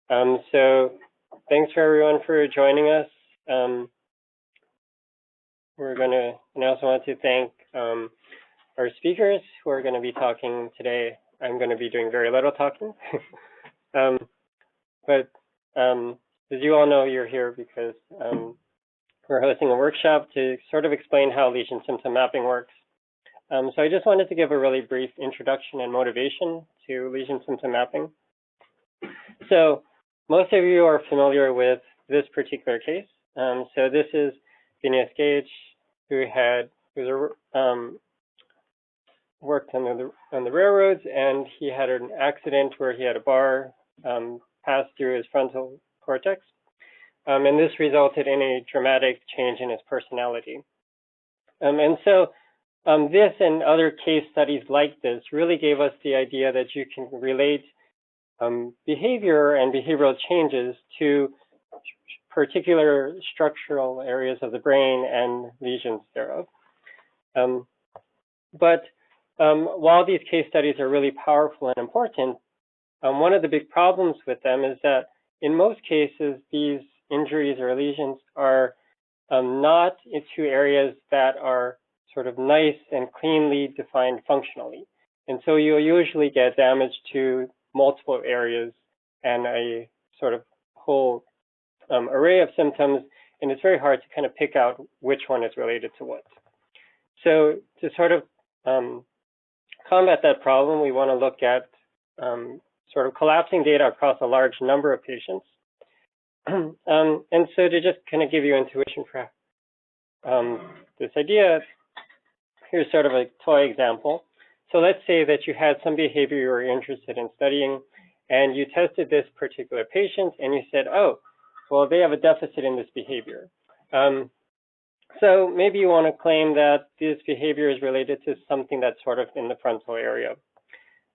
So thanks for everyone for joining us. I also want to thank our speakers who are going to be talking today. I'm going to be doing very little talking. But as you all know, you're here because we're hosting a workshop to sort of explain how lesion symptom mapping works. So I just wanted to give a really brief introduction and motivation to lesion symptom mapping. So most of you are familiar with this particular case. So this is Phineas Gage, who worked on the railroads, and he had an accident where he had a bar pass through his frontal cortex. And this resulted in a dramatic change in his personality. And so this and other case studies like this really gave us the idea that you can relate behavior and behavioral changes to particular structural areas of the brain and lesions thereof. But while these case studies are really powerful and important, one of the big problems with them is that in most cases, these injuries or lesions are not into areas that are sort of nice and cleanly defined functionally. And so you'll usually get damage to multiple areas and a sort of whole array of symptoms, and it's very hard to kind of pick out which one is related to what. So to sort of combat that problem, we want to look at sort of collapsing data across a large number of patients. And so to just kind of give you intuition for this idea, here's sort of a toy example. So let's say that you had some behavior you were interested in studying, and you tested this particular patient, and you said, oh, well, they have a deficit in this behavior. So maybe you want to claim that this behavior is related to something that's sort of in the frontal area.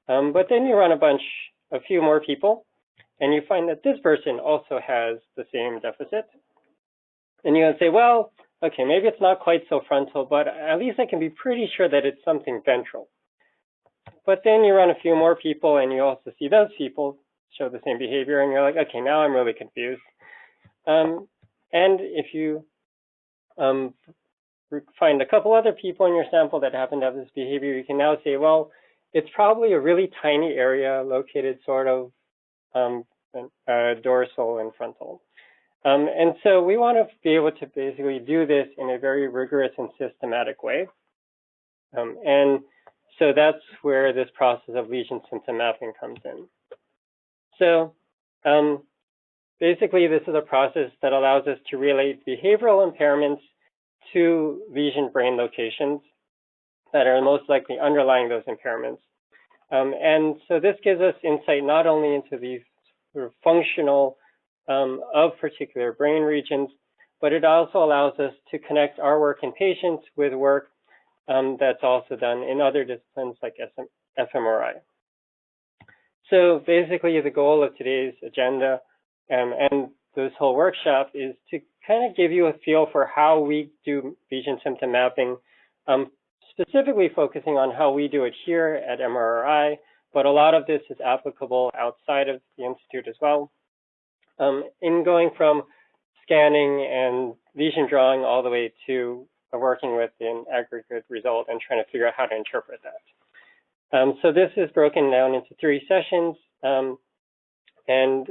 But then you run a few more people, and you find that this person also has the same deficit. And you're going to say, well, okay, maybe it's not quite so frontal, but at least I can be pretty sure that it's something ventral. But then you run a few more people, and you also see those people show the same behavior, and you're like, okay, now I'm really confused. And if you find a couple other people in your sample that happen to have this behavior, you can now say, well, it's probably a really tiny area located sort of dorsal and frontal. And so we want to be able to basically do this in a very rigorous and systematic way. And so that's where this process of lesion symptom mapping comes in. So basically, this is a process that allows us to relate behavioral impairments to lesion brain locations that are most likely underlying those impairments. And so this gives us insight not only into these sort of functional of particular brain regions, but it also allows us to connect our work in patients with work that's also done in other disciplines like fMRI. So basically, the goal of today's agenda and this whole workshop is to kind of give you a feel for how we do lesion symptom mapping, specifically focusing on how we do it here at MRI, but a lot of this is applicable outside of the Institute as well. In going from scanning and lesion drawing all the way to working with an aggregate result and trying to figure out how to interpret that. So this is broken down into 3 sessions. And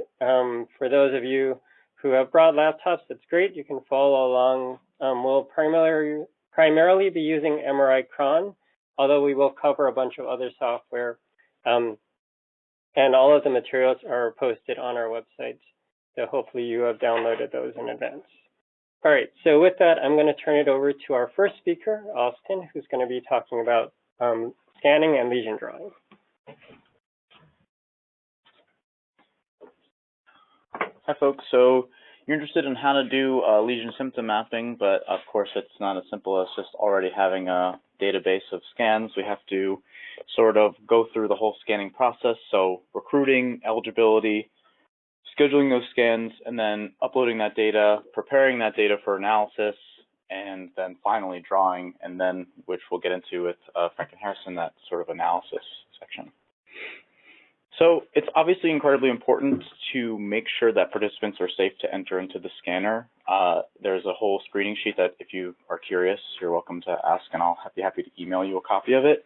for those of you who have brought laptops, that's great. You can follow along. We'll primarily be using MRIcron, although we will cover a bunch of other software. And all of the materials are posted on our website. So hopefully you have downloaded those in advance. All right, so with that, I'm going to turn it over to our first speaker, Austin, who's going to be talking about scanning and lesion drawing. Hi, folks. So you're interested in how to do lesion symptom mapping, but of course it's not as simple as just already having a database of scans. We have to sort of go through the whole scanning process. So recruiting, eligibility, scheduling those scans, and then uploading that data, preparing that data for analysis, and then finally drawing, and then, which we'll get into with Frank and Harrison, that sort of analysis section. So it's obviously incredibly important to make sure that participants are safe to enter into the scanner. There's a whole screening sheet that if you are curious, you're welcome to ask, and I'll be happy to email you a copy of it.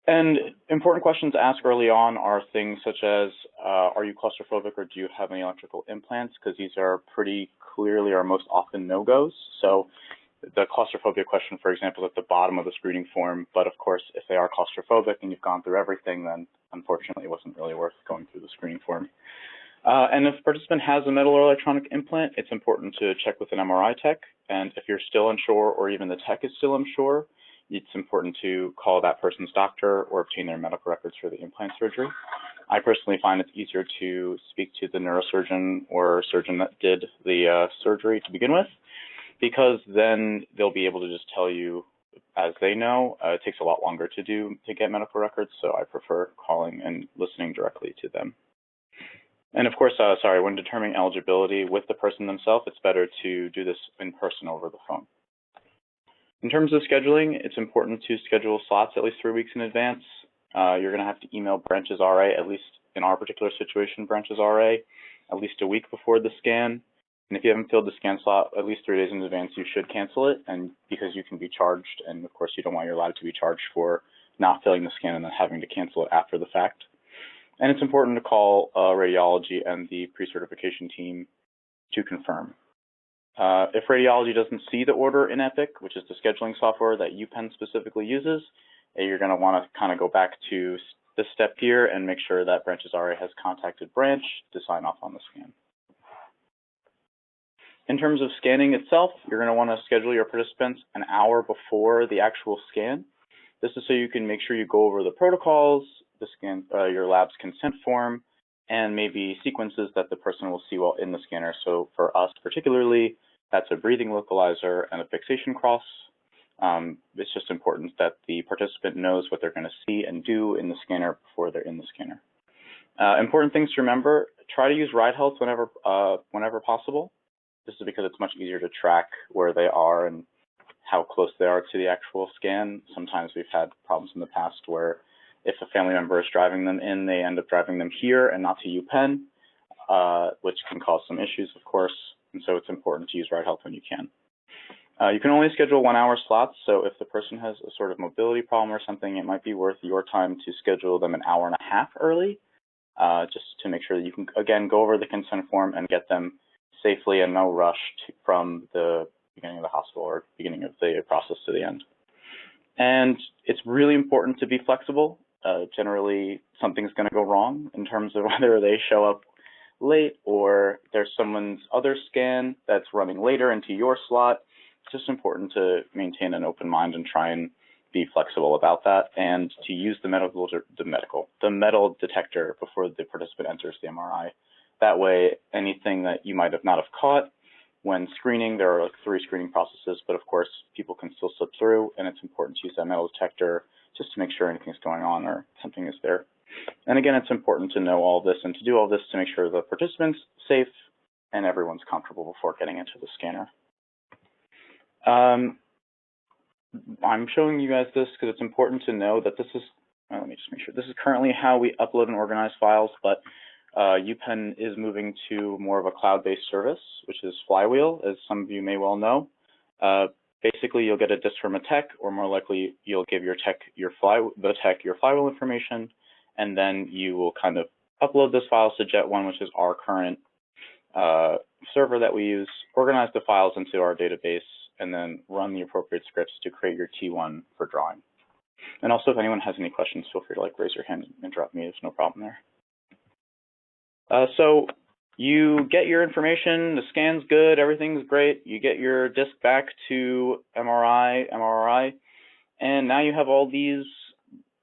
And important questions to ask early on are things such as, are you claustrophobic or do you have any electrical implants? Because these are pretty clearly our most often no-goes. So the claustrophobia question, for example, is at the bottom of the screening form. But of course, if they are claustrophobic and you've gone through everything, then unfortunately it wasn't really worth going through the screening form. And if a participant has a metal or electronic implant, it's important to check with an MRI tech. And if you're still unsure, or even the tech is still unsure, it's important to call that person's doctor or obtain their medical records for the implant surgery. I personally find it's easier to speak to the neurosurgeon or surgeon that did the surgery to begin with, because then they'll be able to just tell you as they know. It takes a lot longer to get medical records, so I prefer calling and listening directly to them. And of course, when determining eligibility with the person themselves, it's better to do this in person over the phone. In terms of scheduling, it's important to schedule slots at least 3 weeks in advance. You're going to have to email Branches RA, at least in our particular situation, Branches RA, at least a week before the scan. And if you haven't filled the scan slot at least 3 days in advance, you should cancel it, and because you can be charged, and of course you don't want your lab to be charged for not filling the scan and then having to cancel it after the fact. And it's important to call radiology and the pre-certification team to confirm. If radiology doesn't see the order in Epic, which is the scheduling software that UPenn specifically uses, you're going to want to kind of go back to this step here and make sure that Branches RA has contacted Branch to sign off on the scan. In terms of scanning itself, you're going to want to schedule your participants an hour before the actual scan. This is so you can make sure you go over the protocols, the scan, your lab's consent form, and maybe sequences that the person will see while in the scanner. So for us particularly, that's a breathing localizer and a fixation cross. It's just important that the participant knows what they're going to see and do in the scanner before they're in the scanner. Important things to remember: try to use ride health whenever possible. This is because it's much easier to track where they are and how close they are to the actual scan. Sometimes we've had problems in the past where if a family member is driving them in, they end up driving them here and not to UPenn, which can cause some issues, of course. And so it's important to use ride health when you can. You can only schedule 1 hour slots, so if the person has a sort of mobility problem or something, it might be worth your time to schedule them an hour and a half early, just to make sure that you can, again, go over the consent form and get them safely and no rush from the beginning of the hospital or beginning of the process to the end. And it's really important to be flexible. Generally, something's going to go wrong in terms of whether they show up late or there's someone's other scan that's running later into your slot. It's just important to maintain an open mind and try and be flexible about that, and to use the metal detector before the participant enters the MRI. That way, anything that you might have not have caught when screening, there are like 3 screening processes, but of course, people can still slip through, and it's important to use that metal detector just to make sure anything's going on or something is there. And again, it's important to know all this and to do all this to make sure the participant's safe and everyone's comfortable before getting into the scanner. I'm showing you guys this because it's important to know that this is, let me just make sure, this is currently how we upload and organize files, but UPenn is moving to more of a cloud-based service, which is Flywheel, as some of you may well know. Basically, you'll get a disk from a tech, or more likely, you'll give your tech your Flywheel information, and then you will kind of upload those files to Jet1, which is our current server that we use, organize the files into our database, and then run the appropriate scripts to create your T1 for drawing. And also, if anyone has any questions, feel free to raise your hand and interrupt me. There's no problem there. So you get your information, the scan's good, everything's great. You get your disk back to MRI, and now you have all these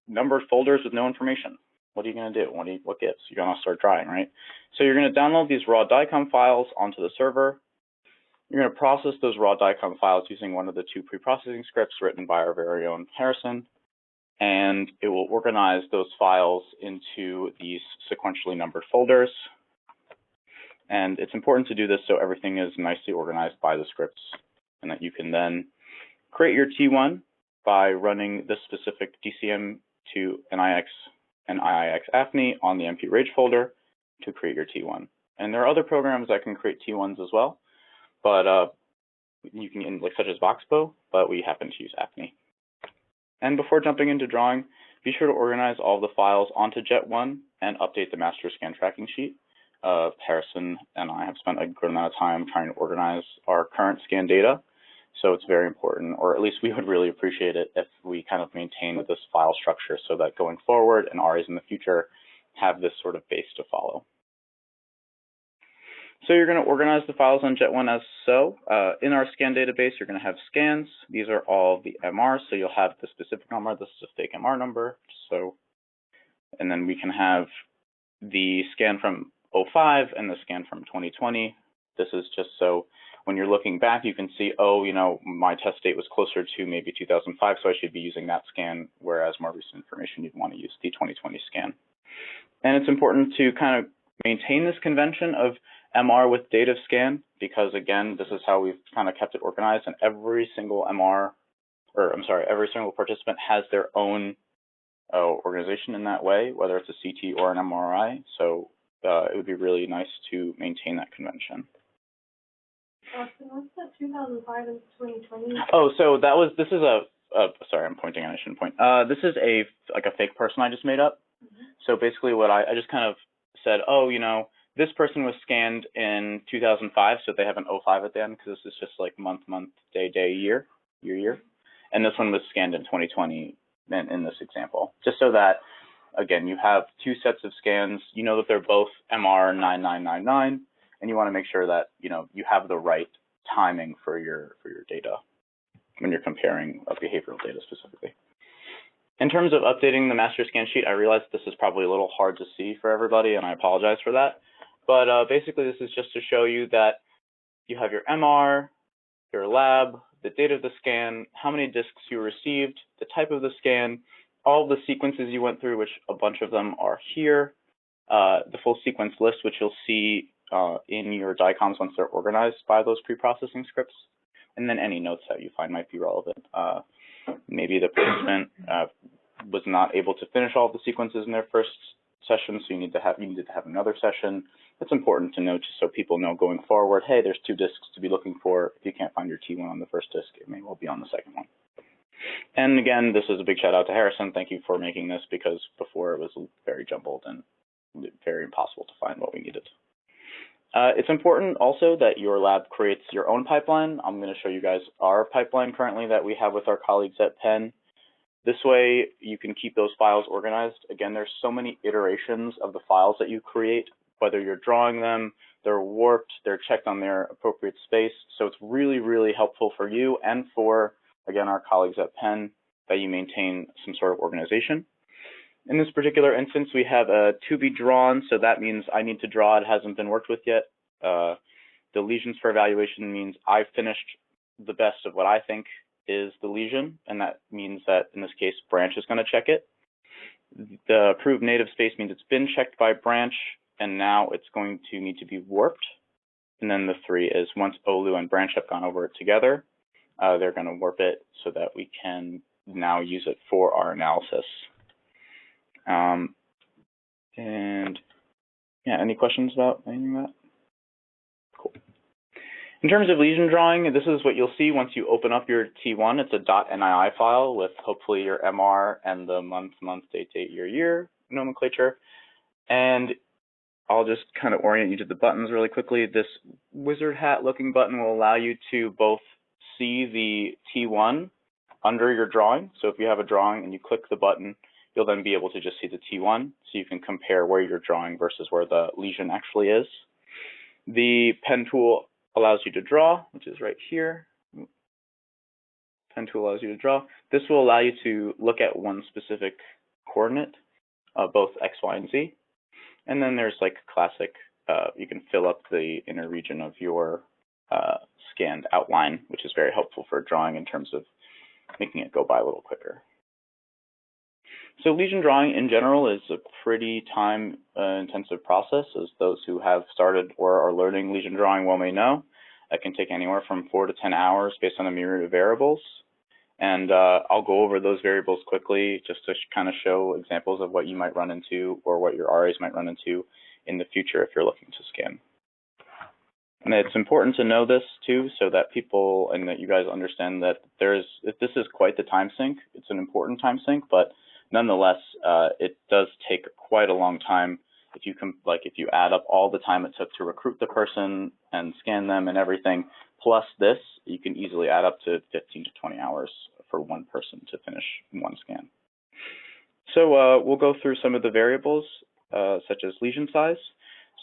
numbered folders with no information. What are you going to do? What gives? You're going to start drawing, right? So you're going to download these raw DICOM files onto the server. You're going to process those raw DICOM files using one of the 2 preprocessing scripts written by our very own Harrison, and it will organize those files into these sequentially numbered folders. And it's important to do this so everything is nicely organized by the scripts, and that you can then create your T1 by running this specific DCM to NIX an IIX AFNI on the MP Rage folder to create your T1. And there are other programs that can create T1s as well, but you can, like such as Voxpo, but we happen to use AFNI. And before jumping into drawing, be sure to organize all the files onto Jet1 and update the master scan tracking sheet. Harrison and I have spent a good amount of time trying to organize our current scan data, so it's very important, or at least we would really appreciate it if we kind of maintain this file structure so that going forward and RAs in the future have this sort of base to follow. So you're going to organize the files on Jet1 as so. In our scan database, you're going to have scans. These are all the MRs, so you'll have the specific number. This is a fake MR number. So, and then we can have the scan from 05 and the scan from 2020. This is just so when you're looking back, you can see, oh, you know, my test date was closer to maybe 2005, so I should be using that scan, whereas more recent information, you'd want to use the 2020 scan. And it's important to kind of maintain this convention of MR with date of scan, because again, this is how we've kind of kept it organized, and every single every single participant has their own organization in that way, whether it's a CT or an MRI. So it would be really nice to maintain that convention. Austin, what's that 2005 and 2020? Oh, so this is sorry, I'm pointing and I shouldn't point. This is like a fake person I just made up. Mm-hmm. So basically what I just kind of said, oh, you know, this person was scanned in 2005, so they have an 05 at the end, because this is just like month, day, year. And this one was scanned in 2020 in this example, just so that, again, you have two sets of scans. You know that they're both MR 9999, and you want to make sure that, you know, you have the right timing for your data when you're comparing behavioral data specifically. In terms of updating the master scan sheet, I realize this is probably a little hard to see for everybody, and I apologize for that. But basically, this is just to show you that you have your MR, your lab, the date of the scan, how many discs you received, the type of the scan, all the sequences you went through, which a bunch of them are here, the full sequence list, which you'll see in your DICOMs once they're organized by those pre-processing scripts, and then any notes that you find might be relevant. Maybe the participant was not able to finish all of the sequences in their first session, so you needed to have another session. It's important to know just so people know going forward, hey, there's two discs to be looking for. If you can't find your T1 on the first disc, it may well be on the second one. And again, this is a big shout out to Harrison. Thank you for making this, because before it was very jumbled and very impossible to find what we needed. It's important also that your lab creates your own pipeline. I'm going to show you guys our pipeline currently that we have with our colleagues at Penn. This way, you can keep those files organized. Again, there's so many iterations of the files that you create, whether you're drawing them, they're warped, they're checked on their appropriate space. So it's really, really helpful for you and for, again, our colleagues at Penn that you maintain some sort of organization. In this particular instance, we have a to be drawn, so that means I need to draw. It hasn't been worked with yet. The lesions for evaluation means I finished the best of what I think is the lesion, and that means that, in this case, Branch is going to check it. The approved native space means it's been checked by Branch, and now it's going to need to be warped. And then the 3 is once Olu and Branch have gone over it together, they're going to warp it so that we can now use it for our analysis. And yeah, any questions about anything like that? Cool. In terms of lesion drawing, this is what you'll see once you open up your T1. It's a .nii file with hopefully your MR and the month, date, year nomenclature. And I'll just kind of orient you to the buttons really quickly. This wizard hat looking button will allow you to both see the T1 under your drawing. So if you have a drawing and you click the button, you'll then be able to just see the T1, so you can compare where you're drawing versus where the lesion actually is. The pen tool allows you to draw, which is right here. Pen tool allows you to draw. This will allow you to look at one specific coordinate, both X, Y, and Z. And then there's like classic, you can fill up the inner region of your scanned outline, which is very helpful for drawing in terms of making it go by a little quicker. So lesion drawing in general is a pretty time-intensive process, as those who have started or are learning lesion drawing well may know. It can take anywhere from 4 to 10 hours based on a myriad of variables. And I'll go over those variables quickly just to kind of show examples of what you might run into or what your RAs might run into in the future if you're looking to scan. And it's important to know this too, so that people and that you guys understand that this is quite the time sink. It's an important time sink, but nonetheless, it does take quite a long time. If you add up all the time it took to recruit the person and scan them and everything, plus this, you can easily add up to 15 to 20 hours for one person to finish one scan. So we'll go through some of the variables, such as lesion size.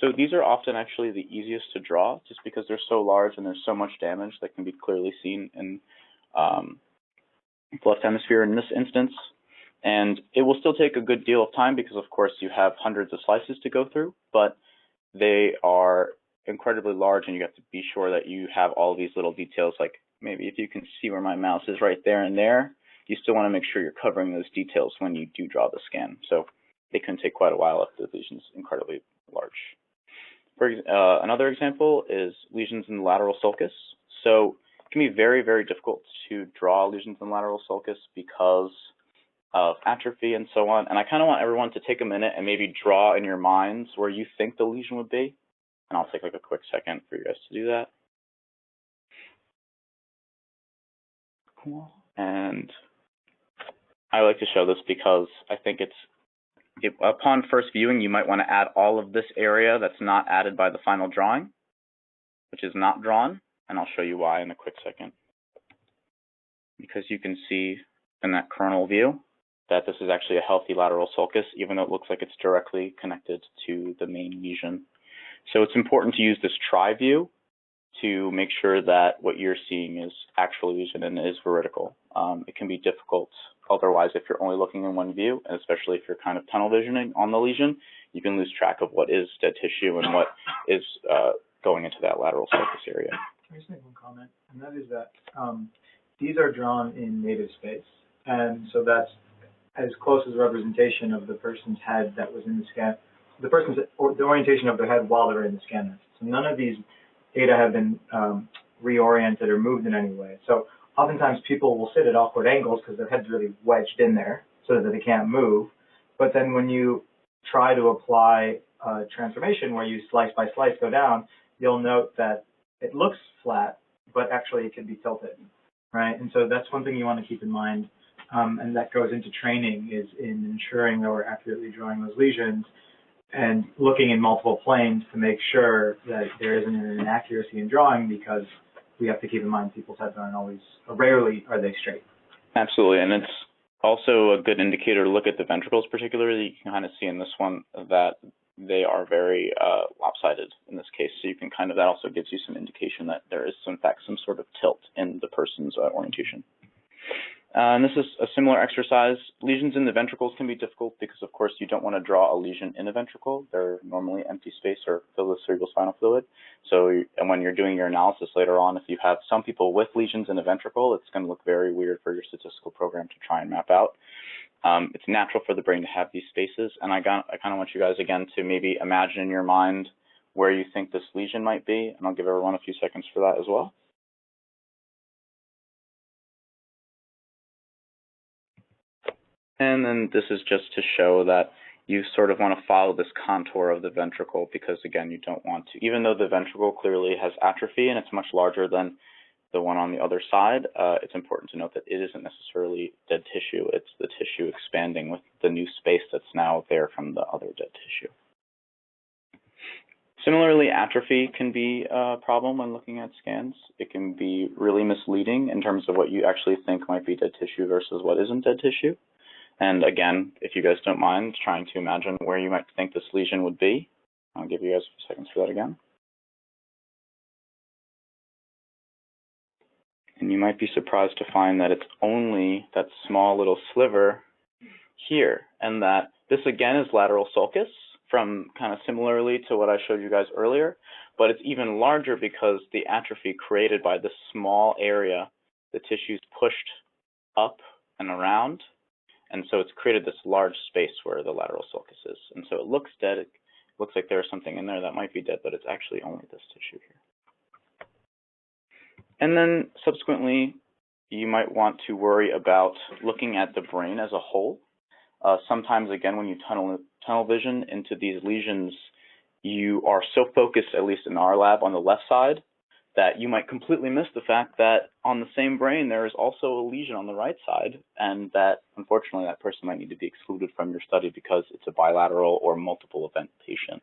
So these are often actually the easiest to draw, just because they're so large and there's so much damage that can be clearly seen in the left hemisphere in this instance. And it will still take a good deal of time because, of course, you have hundreds of slices to go through, but they are incredibly large and you have to be sure that you have all these little details, like maybe if you can see where my mouse is right there and there, you still want to make sure you're covering those details when you do draw the scan. So they can take quite a while if the lesion's incredibly large. Another example is lesions in the lateral sulcus. So it can be very, very difficult to draw lesions in the lateral sulcus because of atrophy and so on. And I kind of want everyone to take a minute and maybe draw in your minds where you think the lesion would be. And I'll take like a quick second for you guys to do that. Cool. And I like to show this because I think upon first viewing, you might want to add all of this area that's not added by the final drawing, which is not drawn, and I'll show you why in a quick second. Because you can see in that coronal view that this is actually a healthy lateral sulcus, even though it looks like it's directly connected to the main lesion. So it's important to use this tri-view to make sure that what you're seeing is actual lesion and is veridical. It can be difficult otherwise if you're only looking in one view, and especially if you're kind of tunnel visioning on the lesion, you can lose track of what is dead tissue and what is going into that lateral sulcus area. Can I just make one comment? And that is that these are drawn in native space, and so that's as close as a representation of the person's head that was in the scan, the orientation of their head while they're in the scanner. So none of these data have been reoriented or moved in any way. So oftentimes people will sit at awkward angles because their head's really wedged in there so that they can't move. But then when you try to apply a transformation where you slice by slice go down, you'll note that it looks flat, but actually it can be tilted, right? And so that's one thing you want to keep in mind, and that goes into training, is in ensuring that we're accurately drawing those lesions and looking in multiple planes to make sure that there isn't an inaccuracy in drawing, because we have to keep in mind people's heads aren't always, rarely are they straight. Absolutely, and it's also a good indicator to look at the ventricles particularly. You can kind of see in this one that they are very lopsided in this case. So you can kind of, that also gives you some indication that there is in fact some sort of tilt in the person's orientation. And this is a similar exercise. Lesions in the ventricles can be difficult because, of course, you don't want to draw a lesion in a ventricle. They're normally empty space or filled with cerebrospinal fluid. So and when you're doing your analysis later on, if you have some people with lesions in a ventricle, it's going to look very weird for your statistical program to try and map out. It's natural for the brain to have these spaces. And I kind of want you guys, again, to maybe imagine in your mind where you think this lesion might be. And I'll give everyone a few seconds for that as well. And then this is just to show that you sort of want to follow this contour of the ventricle because, again, you don't want to, even though the ventricle clearly has atrophy and it's much larger than the one on the other side, it's important to note that it isn't necessarily dead tissue. It's the tissue expanding with the new space that's now there from the other dead tissue. Similarly, atrophy can be a problem when looking at scans. It can be really misleading in terms of what you actually think might be dead tissue versus what isn't dead tissue. And again, if you guys don't mind trying to imagine where you might think this lesion would be, I'll give you guys a few seconds for that again. And you might be surprised to find that it's only that small little sliver here, and that this again is lateral sulcus, from kind of similarly to what I showed you guys earlier, but it's even larger because the atrophy created by this small area, the tissue's pushed up and around. And so it's created this large space where the lateral sulcus is. And so it looks dead. It looks like there's something in there that might be dead, but it's actually only this tissue here. And then subsequently, you might want to worry about looking at the brain as a whole. Sometimes, again, when you tunnel vision into these lesions, you are so focused, at least in our lab, on the left side, that you might completely miss the fact that on the same brain there is also a lesion on the right side, and that, unfortunately, that person might need to be excluded from your study because it's a bilateral or multiple event patient.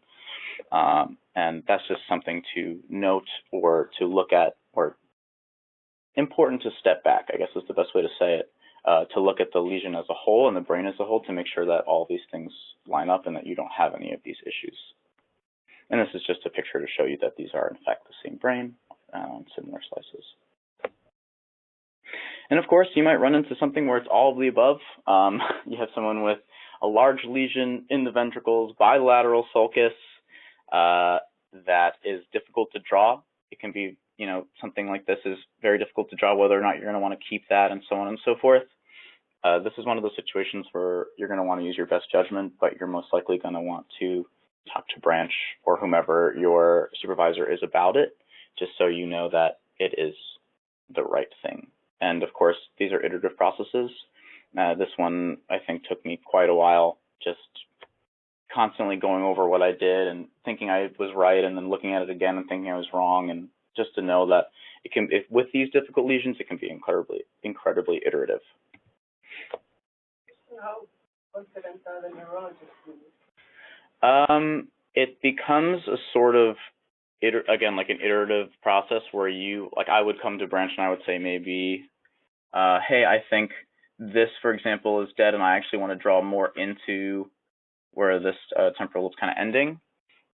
And that's just something to note or to look at, or important to step back, I guess is the best way to say it, to look at the lesion as a whole and the brain as a whole to make sure that all these things line up and that you don't have any of these issues. And this is just a picture to show you that these are, in fact, the same brain on similar slices. And of course, you might run into something where it's all of the above. You have someone with a large lesion in the ventricles, bilateral sulcus, that is difficult to draw. It can be, something like this is very difficult to draw, whether or not you're going to want to keep that, and so on and so forth. This is one of those situations where you're going to want to use your best judgment, but you're most likely going to want to talk to branch or whomever your supervisor is about it, just so you know that it is the right thing. And of course, these are iterative processes. This one, I think, took me quite a while, just constantly going over what I did and thinking I was right, and then looking at it again and thinking I was wrong, and just to know that it can, with these difficult lesions, it can be incredibly iterative. How confident are the neurologists in this? It becomes a sort of, again, like an iterative process where you, like I would come to branch and I would say maybe, hey, I think this, for example, is dead and I actually want to draw more into where this temporal lobe's kind of ending.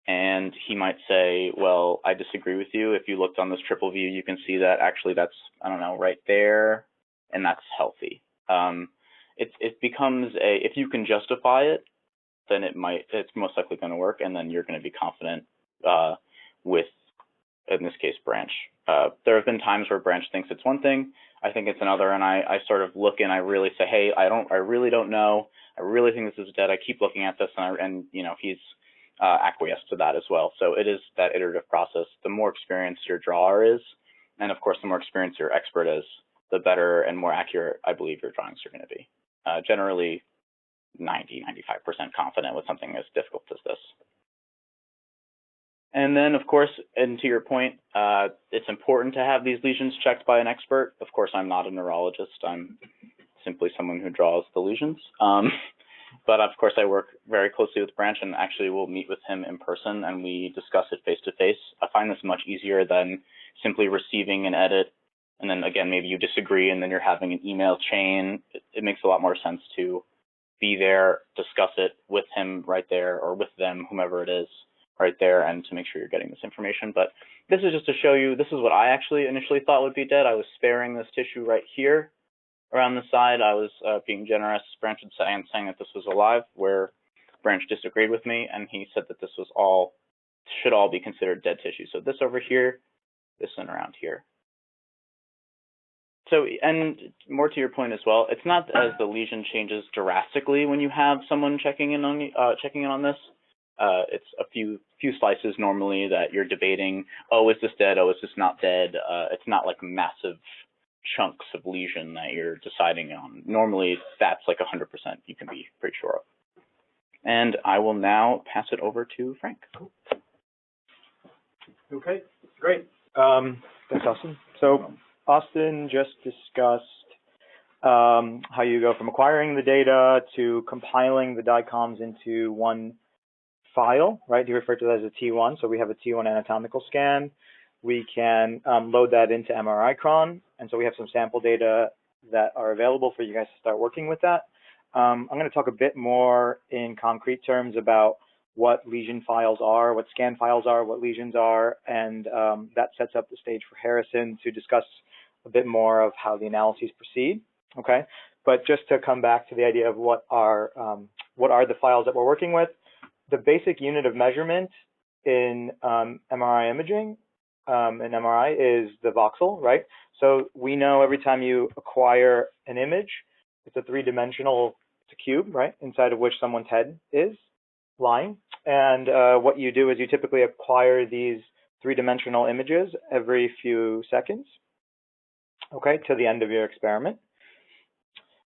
And he might say, well, I disagree with you. If you looked on this triple view, you can see that actually that's, I don't know, right there, and that's healthy. It becomes if you can justify it, then it's most likely going to work, and then you're going to be confident with, in this case, branch. There have been times where branch thinks it's one thing, I think it's another, and I sort of look and I really say, hey, I really don't know. I really think this is dead. I keep looking at this, and he's acquiesced to that as well. So it is that iterative process. The more experienced your drawer is, and of course, the more experienced your expert is, the better and more accurate I believe your drawings are going to be. Generally, 90–95% confident with something as difficult as this. And then, of course, and to your point, it's important to have these lesions checked by an expert. Of course, I'm not a neurologist. I'm simply someone who draws the lesions. But of course, I work very closely with Branch, and actually will meet with him in person, and we discuss it face to face. I find this much easier than simply receiving an edit, and then again, maybe you disagree, and then you're having an email chain. It makes a lot more sense to be there, discuss it with him right there, or with them, whomever it is, right there, and to make sure you're getting this information. But this is just to show you, this is what I actually initially thought would be dead. I was sparing this tissue right here around the side. I was being generous. Branch and saying that this was alive, where Branch disagreed with me, and he said that this was should all be considered dead tissue. So this over here, this and around here. So, and more to your point as well, it's not as the lesion changes drastically when you have someone checking in on this. It's a few slices normally that you're debating. Oh, is this dead? Oh, is this not dead? It's not like massive chunks of lesion that you're deciding on. Normally, that's like 100% you can be pretty sure of. And I will now pass it over to Frank. Okay, great. Thanks, Austin. So Austin just discussed how you go from acquiring the data to compiling the DICOMs into one file, right? You refer to that as a T1. So we have a T1 anatomical scan. We can load that into MRIcron. And so we have some sample data that are available for you guys to start working with that. I'm going to talk a bit more in concrete terms about what lesion files are, what scan files are, what lesions are, and that sets up the stage for Harrison to discuss a bit more of how the analyses proceed, okay? But just to come back to the idea of what are the files that we're working with, the basic unit of measurement in MRI imaging in MRI is the voxel, right? So we know every time you acquire an image, it's a three-dimensional, it's a cube, right, inside of which someone's head is lying. And what you do is you typically acquire these three-dimensional images every few seconds. okay, to the end of your experiment.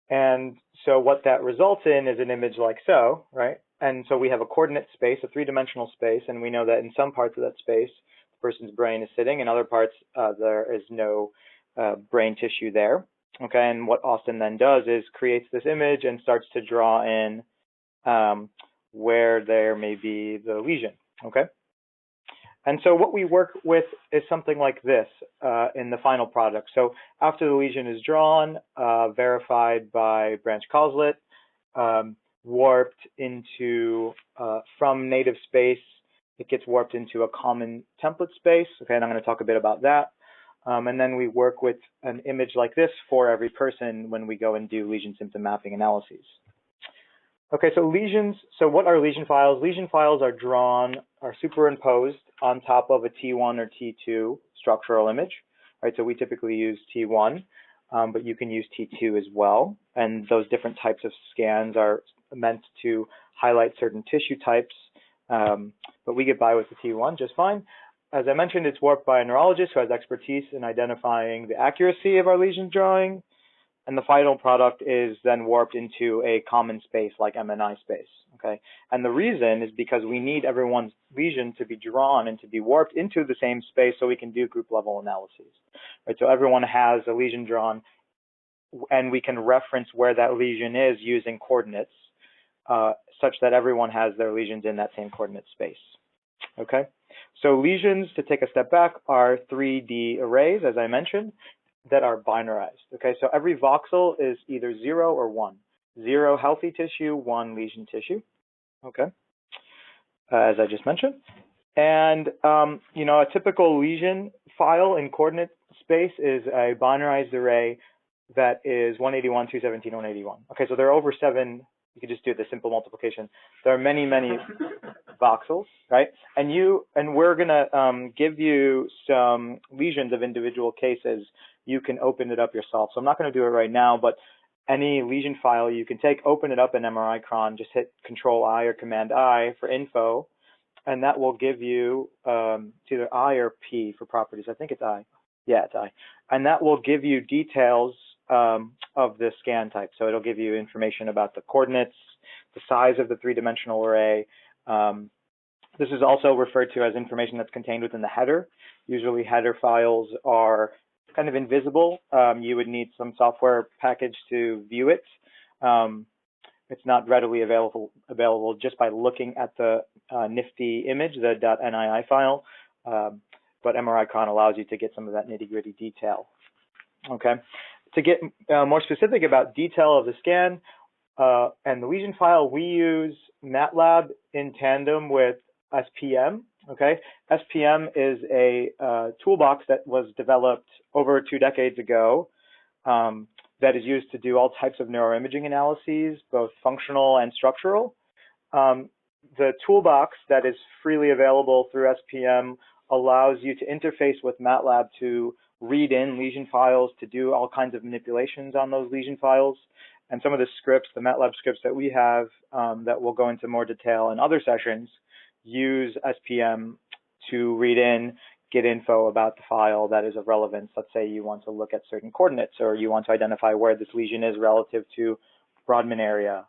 And so what that results in is an image like so, right? And so we have a coordinate space, a three-dimensional space, and we know that in some parts of that space, the person's brain is sitting. In other parts, there is no brain tissue there, okay? And what Austin then does is creates this image and starts to draw in where there may be the lesion, okay? And so what we work with is something like this in the final product. So after the lesion is drawn, verified by branch-causlet, warped into, from native space, it gets warped into a common template space. Okay, and I'm going to talk a bit about that. And then we work with an image like this for every person when we go and do lesion symptom mapping analyses. Okay, so lesions, so what are lesion files? Lesion files are drawn, are superimposed on top of a T1 or T2 structural image, right? So we typically use T1, but you can use T2 as well. And those different types of scans are meant to highlight certain tissue types, but we get by with the T1 just fine. As I mentioned, it's warped by a neurologist who has expertise in identifying the accuracy of our lesion drawing. And the final product is then warped into a common space like MNI space, okay? And the reason is because we need everyone's lesion to be drawn and to be warped into the same space so we can do group level analyses, right? So everyone has a lesion drawn and we can reference where that lesion is using coordinates such that everyone has their lesions in that same coordinate space, okay? So lesions, to take a step back, are 3D arrays, as I mentioned, that are binarized, okay? So every voxel is either 0 or 1. 0 healthy tissue, 1 lesion tissue, okay? As I just mentioned. And, you know, a typical lesion file in coordinate space is a binarized array that is 181, 217, 181. Okay, so there are over 7, you could just do the simple multiplication. There are many, many voxels, right? And we're gonna give you some lesions of individual cases. You can open it up yourself. So I'm not going to do it right now, but any lesion file you can take, open it up in MRIcron, just hit Control-I or Command-I for info, and that will give you it's either I or P for properties. I think it's I. Yeah, it's I. And that will give you details of the scan type. So it'll give you information about the coordinates, the size of the three-dimensional array. This is also referred to as information that's contained within the header. Usually header files are kind of invisible. You would need some software package to view it. It's not readily available just by looking at the nifty image, the .nii file, but MRIcron allows you to get some of that nitty-gritty detail. Okay, to get more specific about detail of the scan and the lesion file, we use Matlab in tandem with SPM. Okay, SPM is a toolbox that was developed over 2 decades ago that is used to do all types of neuroimaging analyses, both functional and structural. The toolbox that is freely available through SPM allows you to interface with Matlab to read in lesion files, to do all kinds of manipulations on those lesion files. And some of the scripts, the Matlab scripts that we have that will go into more detail in other sessions, use SPM to read in, get info about the file that is of relevance. Let's say you want to look at certain coordinates, or you want to identify where this lesion is relative to Brodmann area,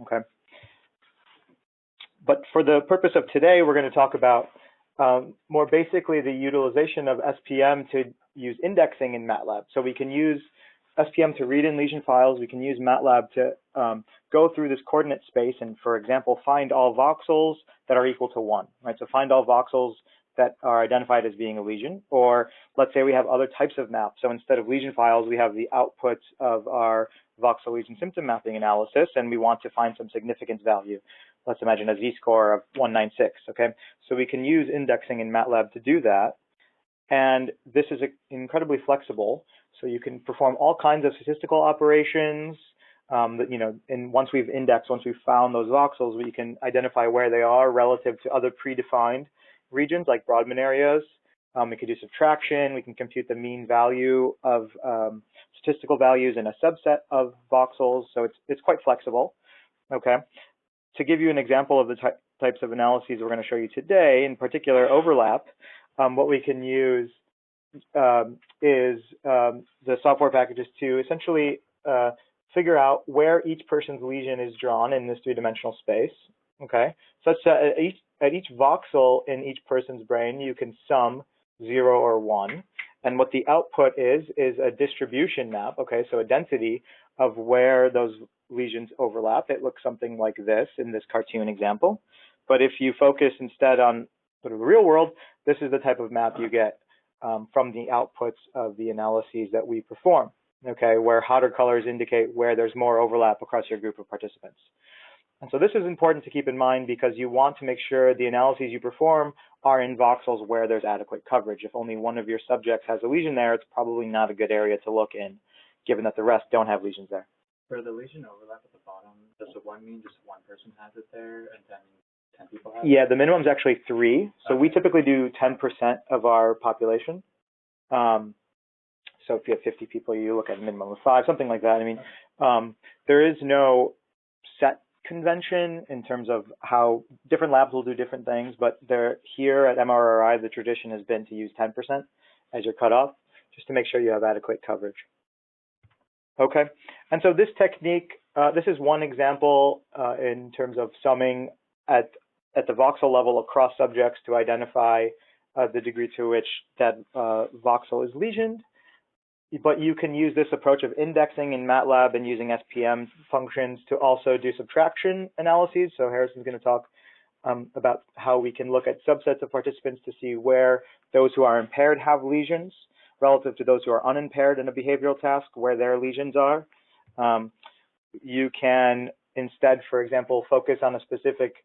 okay? But for the purpose of today, we're going to talk about more basically the utilization of SPM to use indexing in Matlab. So we can use SPM to read in lesion files. We can use Matlab to go through this coordinate space and, for example, find all voxels that are equal to 1, right? So find all voxels that are identified as being a lesion. Or let's say we have other types of maps. So instead of lesion files, we have the outputs of our voxel lesion symptom mapping analysis, and we want to find some significance value. Let's imagine a z-score of 196, okay? So we can use indexing in Matlab to do that. And this is incredibly flexible. So you can perform all kinds of statistical operations that, you know, and once we've indexed, once we've found those voxels, we can identify where they are relative to other predefined regions like Brodmann areas. We can do subtraction. We can compute the mean value of statistical values in a subset of voxels. So it's quite flexible, okay? To give you an example of the types of analyses we're going to show you today, in particular overlap, what we can use the software package is to essentially figure out where each person's lesion is drawn in this three-dimensional space, okay? Such that at each voxel in each person's brain, you can sum 0 or 1. And what the output is a distribution map, okay? So a density of where those lesions overlap. It looks something like this in this cartoon example. But if you focus instead on sort of the real world, this is the type of map you get from the outputs of the analyses that we perform, okay, where hotter colors indicate where there's more overlap across your group of participants. And so this is important to keep in mind because you want to make sure the analyses you perform are in voxels where there's adequate coverage. If only one of your subjects has a lesion there, it's probably not a good area to look in, given that the rest don't have lesions there. For the lesion overlap at the bottom, does the 1 mean just one person has it there and then 10 people have it? Yeah, the minimum is actually 3. So we typically do 10% of our Population. So if you have 50 people, you look at a minimum of 5, something like that. I mean, there is no set convention in terms of how different labs will do different things, but here at MRI, the tradition has been to use 10% as your cutoff, just to make sure you have adequate coverage. Okay, and so this technique, this is one example in terms of summing at the voxel level across subjects to identify the degree to which that voxel is lesioned. But you can use this approach of indexing in Matlab and using SPM functions to also do subtraction analyses. So Harrison's going to talk about how we can look at subsets of participants to see where those who are impaired have lesions relative to those who are unimpaired in a behavioral task, where their lesions are. You can instead, for example, focus on a specific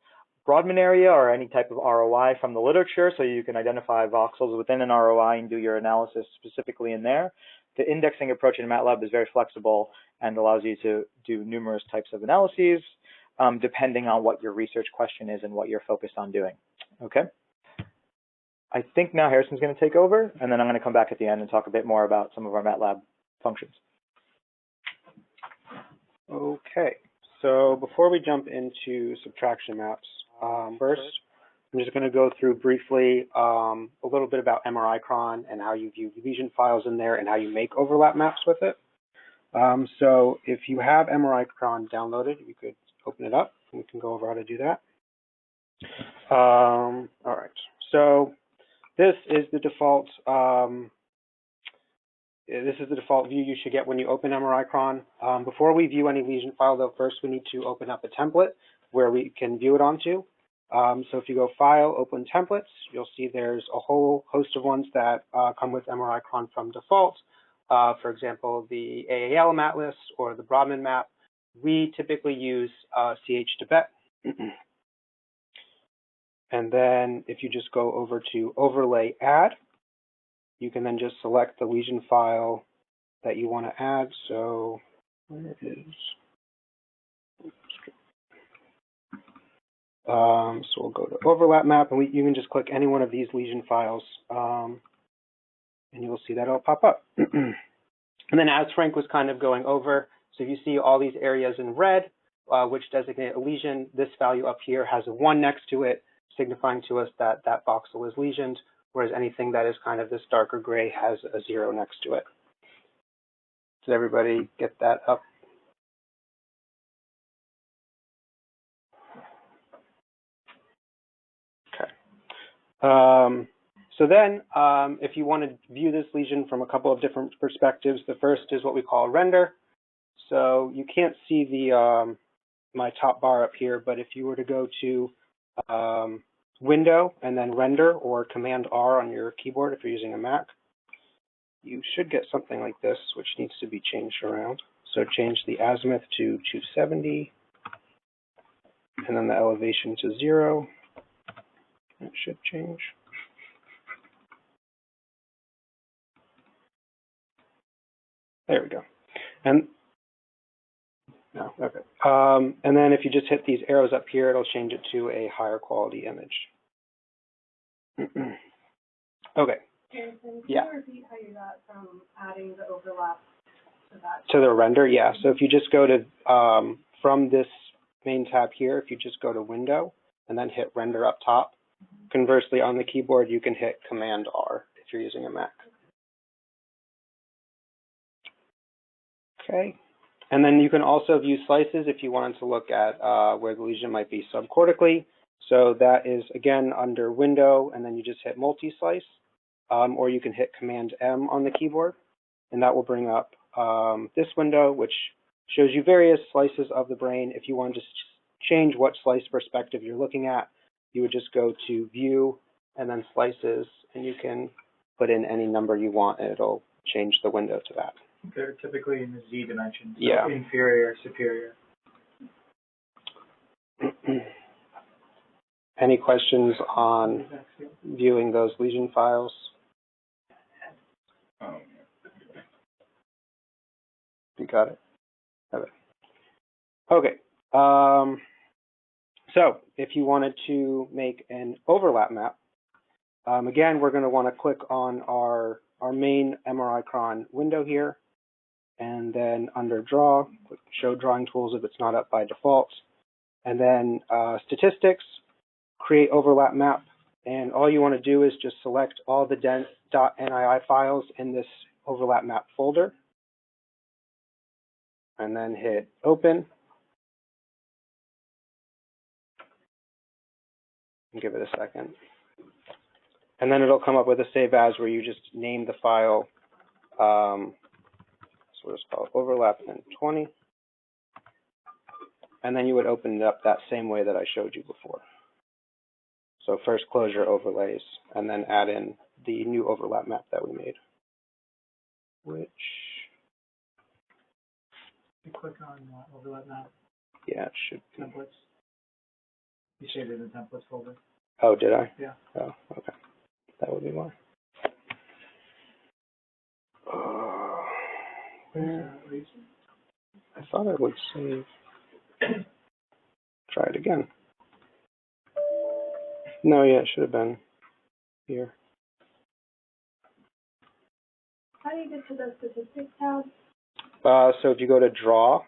Brodmann area or any type of ROI from the literature, so you can identify voxels within an ROI and do your analysis specifically in there. The indexing approach in Matlab is very flexible and allows you to do numerous types of analyses depending on what your research question is and what you're focused on doing. Okay. I think now Harrison's going to take over, and then I'm going to come back at the end and talk a bit more about some of our Matlab functions. Okay, so before we jump into subtraction maps, first, I'm just going to go through briefly a little bit about MRIcron and how you view lesion files in there and how you make overlap maps with it. So if you have MRIcron downloaded, you could open it up and we can go over how to do that. All right, so this is the default view you should get when you open MRIcron. Before we view any lesion file, though, first we need to open up a template where we can view it onto. So if you go File, Open Templates, you'll see there's a whole host of ones that come with MRIcron from default. For example, the AAL mat list or the Brodmann map. We typically use CH2BET. And then if you just go over to Overlay Add, you can then just select the lesion file that you want to add. So where it is. So we'll go to overlap map, and you can just click any one of these lesion files, and you'll see that it'll pop up. And then as Frank was kind of going over, so if you see all these areas in red, which designate a lesion, this value up here has a 1 next to it, signifying to us that that voxel is lesioned, whereas anything that is kind of this darker gray has a 0 next to it. Did everybody get that up? So then, if you want to view this lesion from a couple of different perspectives, the first is what we call render. So you can't see the my top bar up here, but if you were to go to Window and then Render or Command R on your keyboard if you're using a Mac, you should get something like this, which needs to be changed around. So change the azimuth to 270, and then the elevation to 0. It should change. There we go. And no, okay. And then if you just hit these arrows up here, it'll change it to a higher quality image. Okay. Harrison, Yeah. can you repeat how you got from adding the overlap to that? To the render, yeah. So if you just go to from this main tab here, if you just go to Window and then hit Render up top. Conversely, on the keyboard, you can hit Command R if you're using a Mac. Okay. And then you can also view slices if you wanted to look at where the lesion might be subcortically. So that is, again, under Window, and then you just hit multi-slice, or you can hit Command-M on the keyboard, and that will bring up this window, which shows you various slices of the brain. If you want to just change what slice perspective you're looking at, you would just go to View and then Slices, and you can put in any number you want, and it'll change the window to that. They're typically in the Z dimension, so Yeah. inferior, superior. Any questions on viewing those lesion files? You got it? Have it. Okay. So if you wanted to make an overlap map, again, we're going to want to click on our main MRIcron window here, and then under Draw, click Show Drawing Tools if it's not up by default, and then Statistics, Create Overlap Map, and all you want to do is just select all the .nii files in this overlap map folder, and then hit Open, and give it a second. And then it'll come up with a Save As where you just name the file, so we'll just call it Overlap in 20, and then you would open it up that same way that I showed you before. So first close your overlays, and then add in the new overlap map that we made, which... You click on overlap map. Yeah, it should be. Templates. You saved it in the templates folder. Oh, did I? Yeah. Oh, okay. That would be why. Where? I thought I would save. Try it again. No, yeah, it should have been here. How do you get to the statistics tab? So if you go to Draw,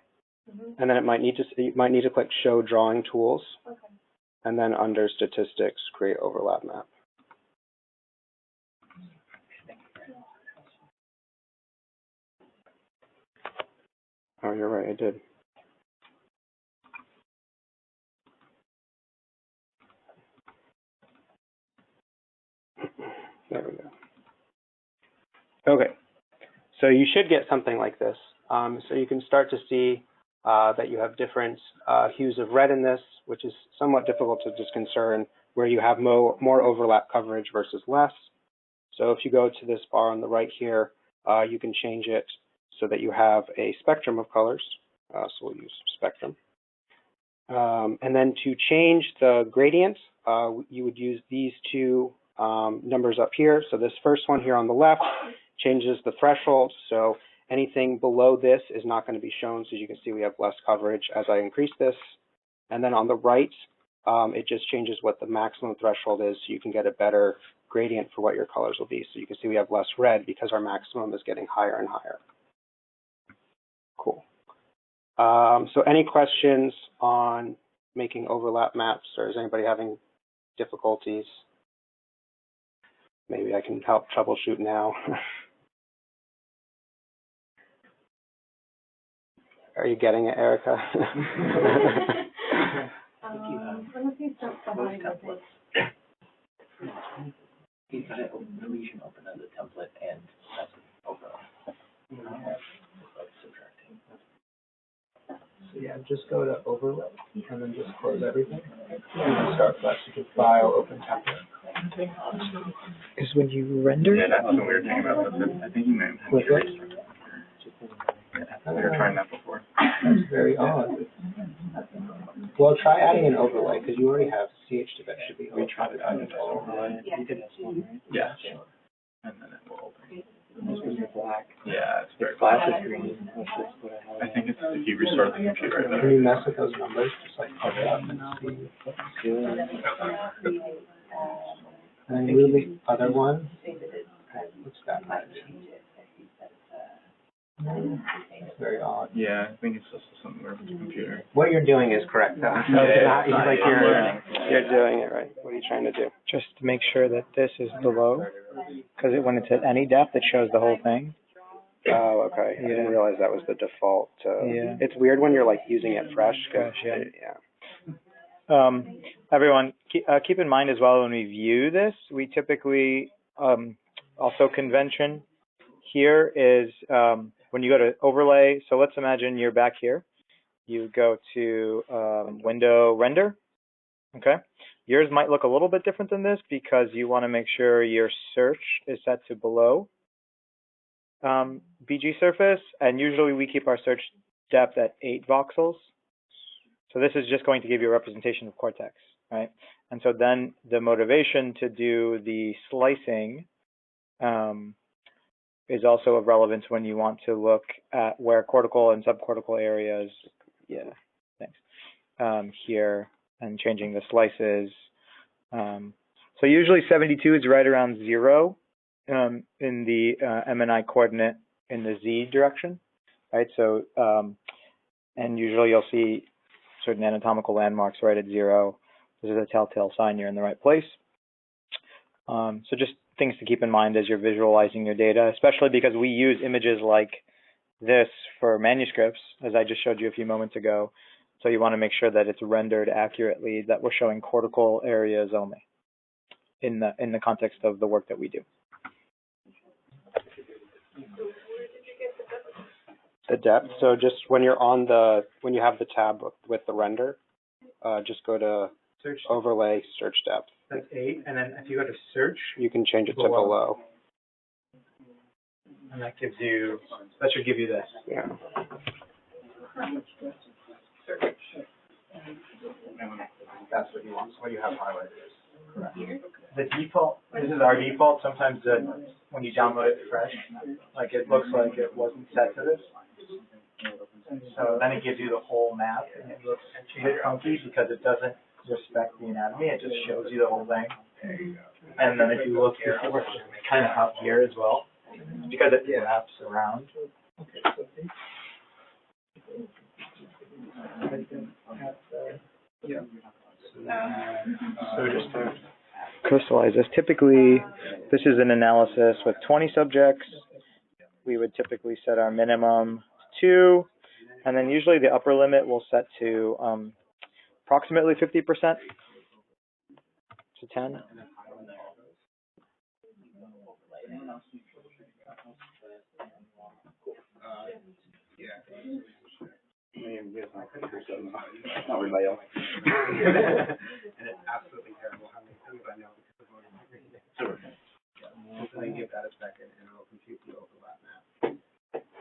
and then you might need to click Show Drawing Tools, Okay. and then under Statistics, Create Overlap Map. Oh, you're right, I did. There we go. Okay, so you should get something like this. So you can start to see that you have different hues of red in this, which is somewhat difficult to discern where you have more overlap coverage versus less. So if you go to this bar on the right here, you can change it so that you have a spectrum of colors. So we'll use spectrum. And then to change the gradient, you would use these two numbers up here. So this first one here on the left changes the threshold. So anything below this is not going to be shown. So as you can see, we have less coverage as I increase this. And then on the right, it just changes what the maximum threshold is, so you can get a better gradient for what your colors will be. So you can see we have less red because our maximum is getting higher and higher. Cool. So any questions on making overlap maps, or is anybody having difficulties? Maybe I can help troubleshoot now. Are you getting it, Erica? I'm a few steps behind, I think. You got to open the lesion, open as a template, and that's open. Subtracting. So yeah, just go to overlay, and then just close everything. And then start fresh. You can File, Open Template. Because when you render, Yeah, that's what we were talking about. I think you may have with it, we were trying that before. that's very odd. Well, try adding an overlay, because you already have CH that should be. We tried to add an overlay. Yeah. And then it will open. Black. Yeah, it's very Flash black. is green. That's just what I have. I think it's if you restart the computer. Can you mess with those numbers? Just like cover up and see. And then move the other one. What's that? It's very odd. Yeah, I think it's just somewhere with the computer. What you're doing is correct, though. So Yeah, it's not, it's it's like not- You're doing it right. What are you trying to do? Just to make sure that this is below, because when it's at any depth, it shows the whole thing. Oh, okay. I didn't realize that was the default. Yeah. It's weird when you're like using it fresh. Yeah. Yeah. Everyone, keep in mind as well when we view this, we typically also convention here is when you go to overlay. So let's imagine you're back here. You go to window render. Okay. Yours might look a little bit different than this because you want to make sure your search is set to below BG surface, and usually we keep our search depth at 8 voxels. So this is just going to give you a representation of cortex, right? And so then the motivation to do the slicing is also of relevance when you want to look at where cortical and subcortical areas, here, and changing the slices. So usually 72 is right around 0 in the MNI coordinate in the Z direction, right? So, and usually you'll see certain anatomical landmarks right at 0. This is a telltale sign you're in the right place. So just things to keep in mind as you're visualizing your data, especially because we use images like this for manuscripts, as I just showed you a few moments ago. So you want to make sure that it's rendered accurately, that we're showing cortical areas only in the context of the work that we do. The depth. So just when you're on when you have the tab with the render, just go to Search. overlay, search depth. That's 8, and then if you go to search, You can change it to below. and that gives you, that should give you this. Yeah. That's what you want, what you have highlighted is correct. The default, this is our default, sometimes when you download it fresh, like it looks like it wasn't set to this. So then it gives you the whole map, and it looks a bit funky because it doesn't respect the anatomy, it just shows you the whole thing. And then if you look here, we're kind of up here as well, because it wraps around. So just to Crystallize this. Typically, this is an analysis with 20 subjects. We would typically set our minimum to 2, and then usually the upper limit we'll set to approximately 50%, to 10. Not really my own. And it's absolutely terrible how many things I know because of voting. Sure. So then give that a second and it'll compute the overlap map.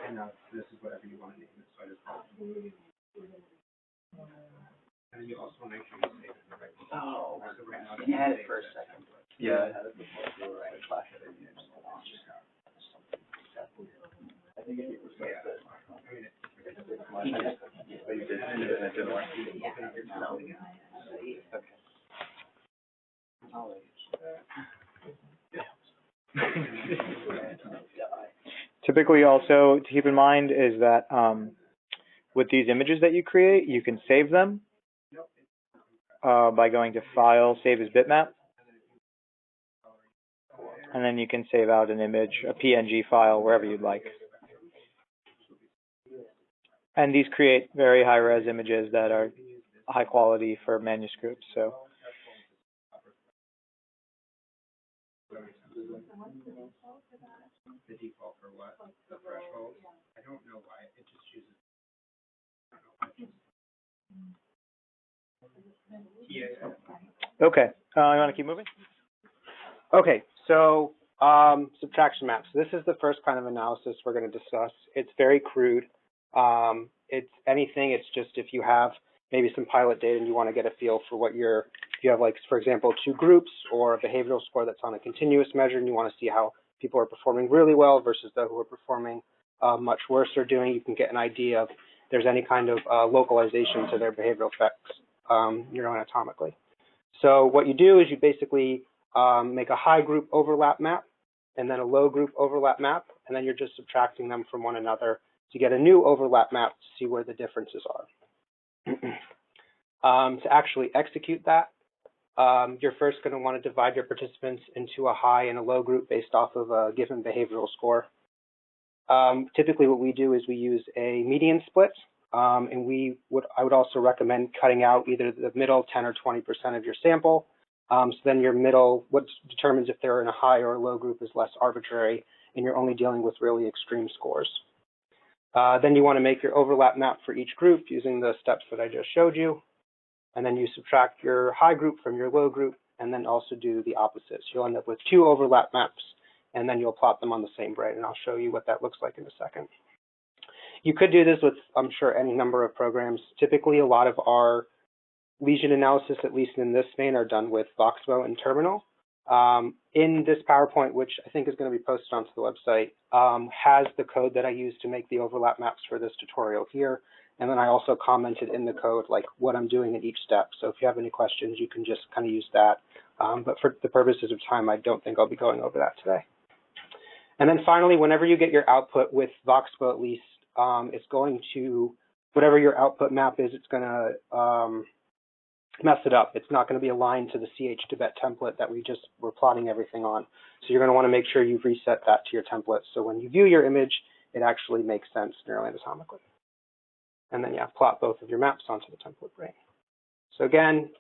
And now this is whatever you want to name it, so I just call it. And then you also make sure you save it in the right place. Oh, So right now, you had it for a second. Yeah. I think if it was like this. I mean, But you did, and it didn't work. Typically also to keep in mind is that with these images that you create, you can save them by going to File, Save as Bitmap. And then you can save out an image, a PNG file, wherever you'd like. And these create very high-res images that are high quality for manuscripts. So. the default for what? The threshold? I don't know why. It just chooses. Okay. You want to keep moving? Okay, so subtraction maps. This is the first kind of analysis we're going to discuss. It's very crude. It's anything. It's just if you have maybe some pilot data and you want to get a feel for what if you have, like, for example, 2 groups or a behavioral score that's on a continuous measure and you want to see how people are performing really well versus those who are performing much worse or doing, you can get an idea of if there's any kind of localization to their behavioral effects neuroanatomically. So what you do is you basically make a high group overlap map and then a low group overlap map, and then you're just subtracting them from one another to get a new overlap map to see where the differences are. To actually execute that, you're first going to want to divide your participants into a high and a low group based off of a given behavioral score. Typically what we do is we use a median split, and I would also recommend cutting out either the middle 10 or 20% of your sample. So then your middle, what determines if they're in a high or a low group, is less arbitrary, and you're only dealing with really extreme scores. Then you want to make your overlap map for each group using the steps that I just showed you. And then you subtract your high group from your low group, and then also do the opposites. You'll end up with 2 overlap maps, and then you'll plot them on the same brain, and I'll show you what that looks like in a second. You could do this with, I'm sure, any number of programs. Typically, a lot of our lesion analysis, at least in this vein, are done with Voxel and Terminal. In this PowerPoint, which I think is going to be posted onto the website, has the code that I used to make the overlap maps for this tutorial here. And then I also commented in the code like what I'm doing in each step. So if you have any questions, you can just kind of use that. But for the purposes of time, I don't think I'll be going over that today. And then finally, whenever you get your output with Voxel at least, it's going to, whatever your output map is, it's going to mess it up. It's not going to be aligned to the CH Tibet template that we just were plotting everything on. So you're going to want to make sure you've reset that to your template. So when you view your image, it actually makes sense neuroanatomically. And then, yeah, plot both of your maps onto the template brain. So again,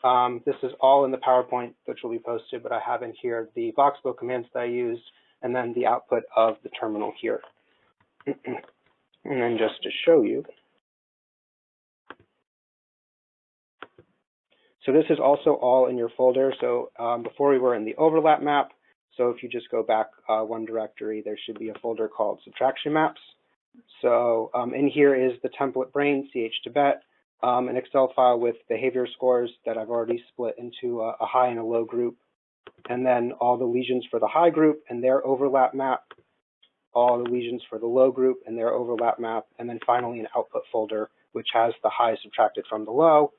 this is all in the PowerPoint, which will be posted, but I have in here the Voxel commands that I used, and then the output of the terminal here. And then just to show you. So this is also all in your folder. So before we were in the overlap map. So if you just go back one directory, there should be a folder called Subtraction Maps. So in here is the template brain, CH Tibet, an Excel file with behavior scores that I've already split into a high and a low group, and then all the lesions for the high group and their overlap map, all the lesions for the low group and their overlap map, and then finally an output folder which has the high subtracted from the low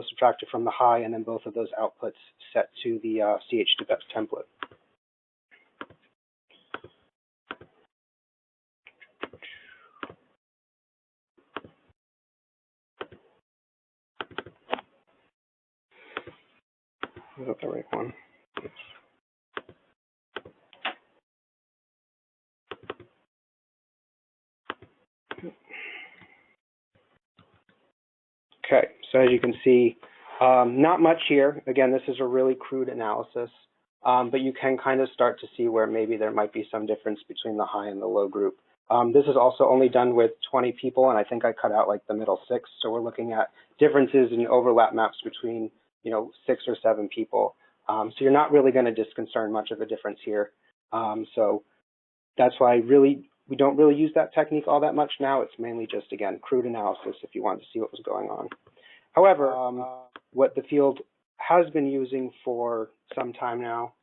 subtracted from the high, and then both of those outputs set to the CH Tibet template. Is that the right one? Okay, so as you can see, not much here. Again, this is a really crude analysis, but you can kind of start to see where maybe there might be some difference between the high and the low group. This is also only done with 20 people, and I think I cut out like the middle 6. So we're looking at differences in overlap maps between 6 or 7 people. So you're not really going to disconcern much of a difference here. So that's why we don't really use that technique all that much now. It's mainly just, again, crude analysis if you want to see what was going on. However, what the field has been using for some time now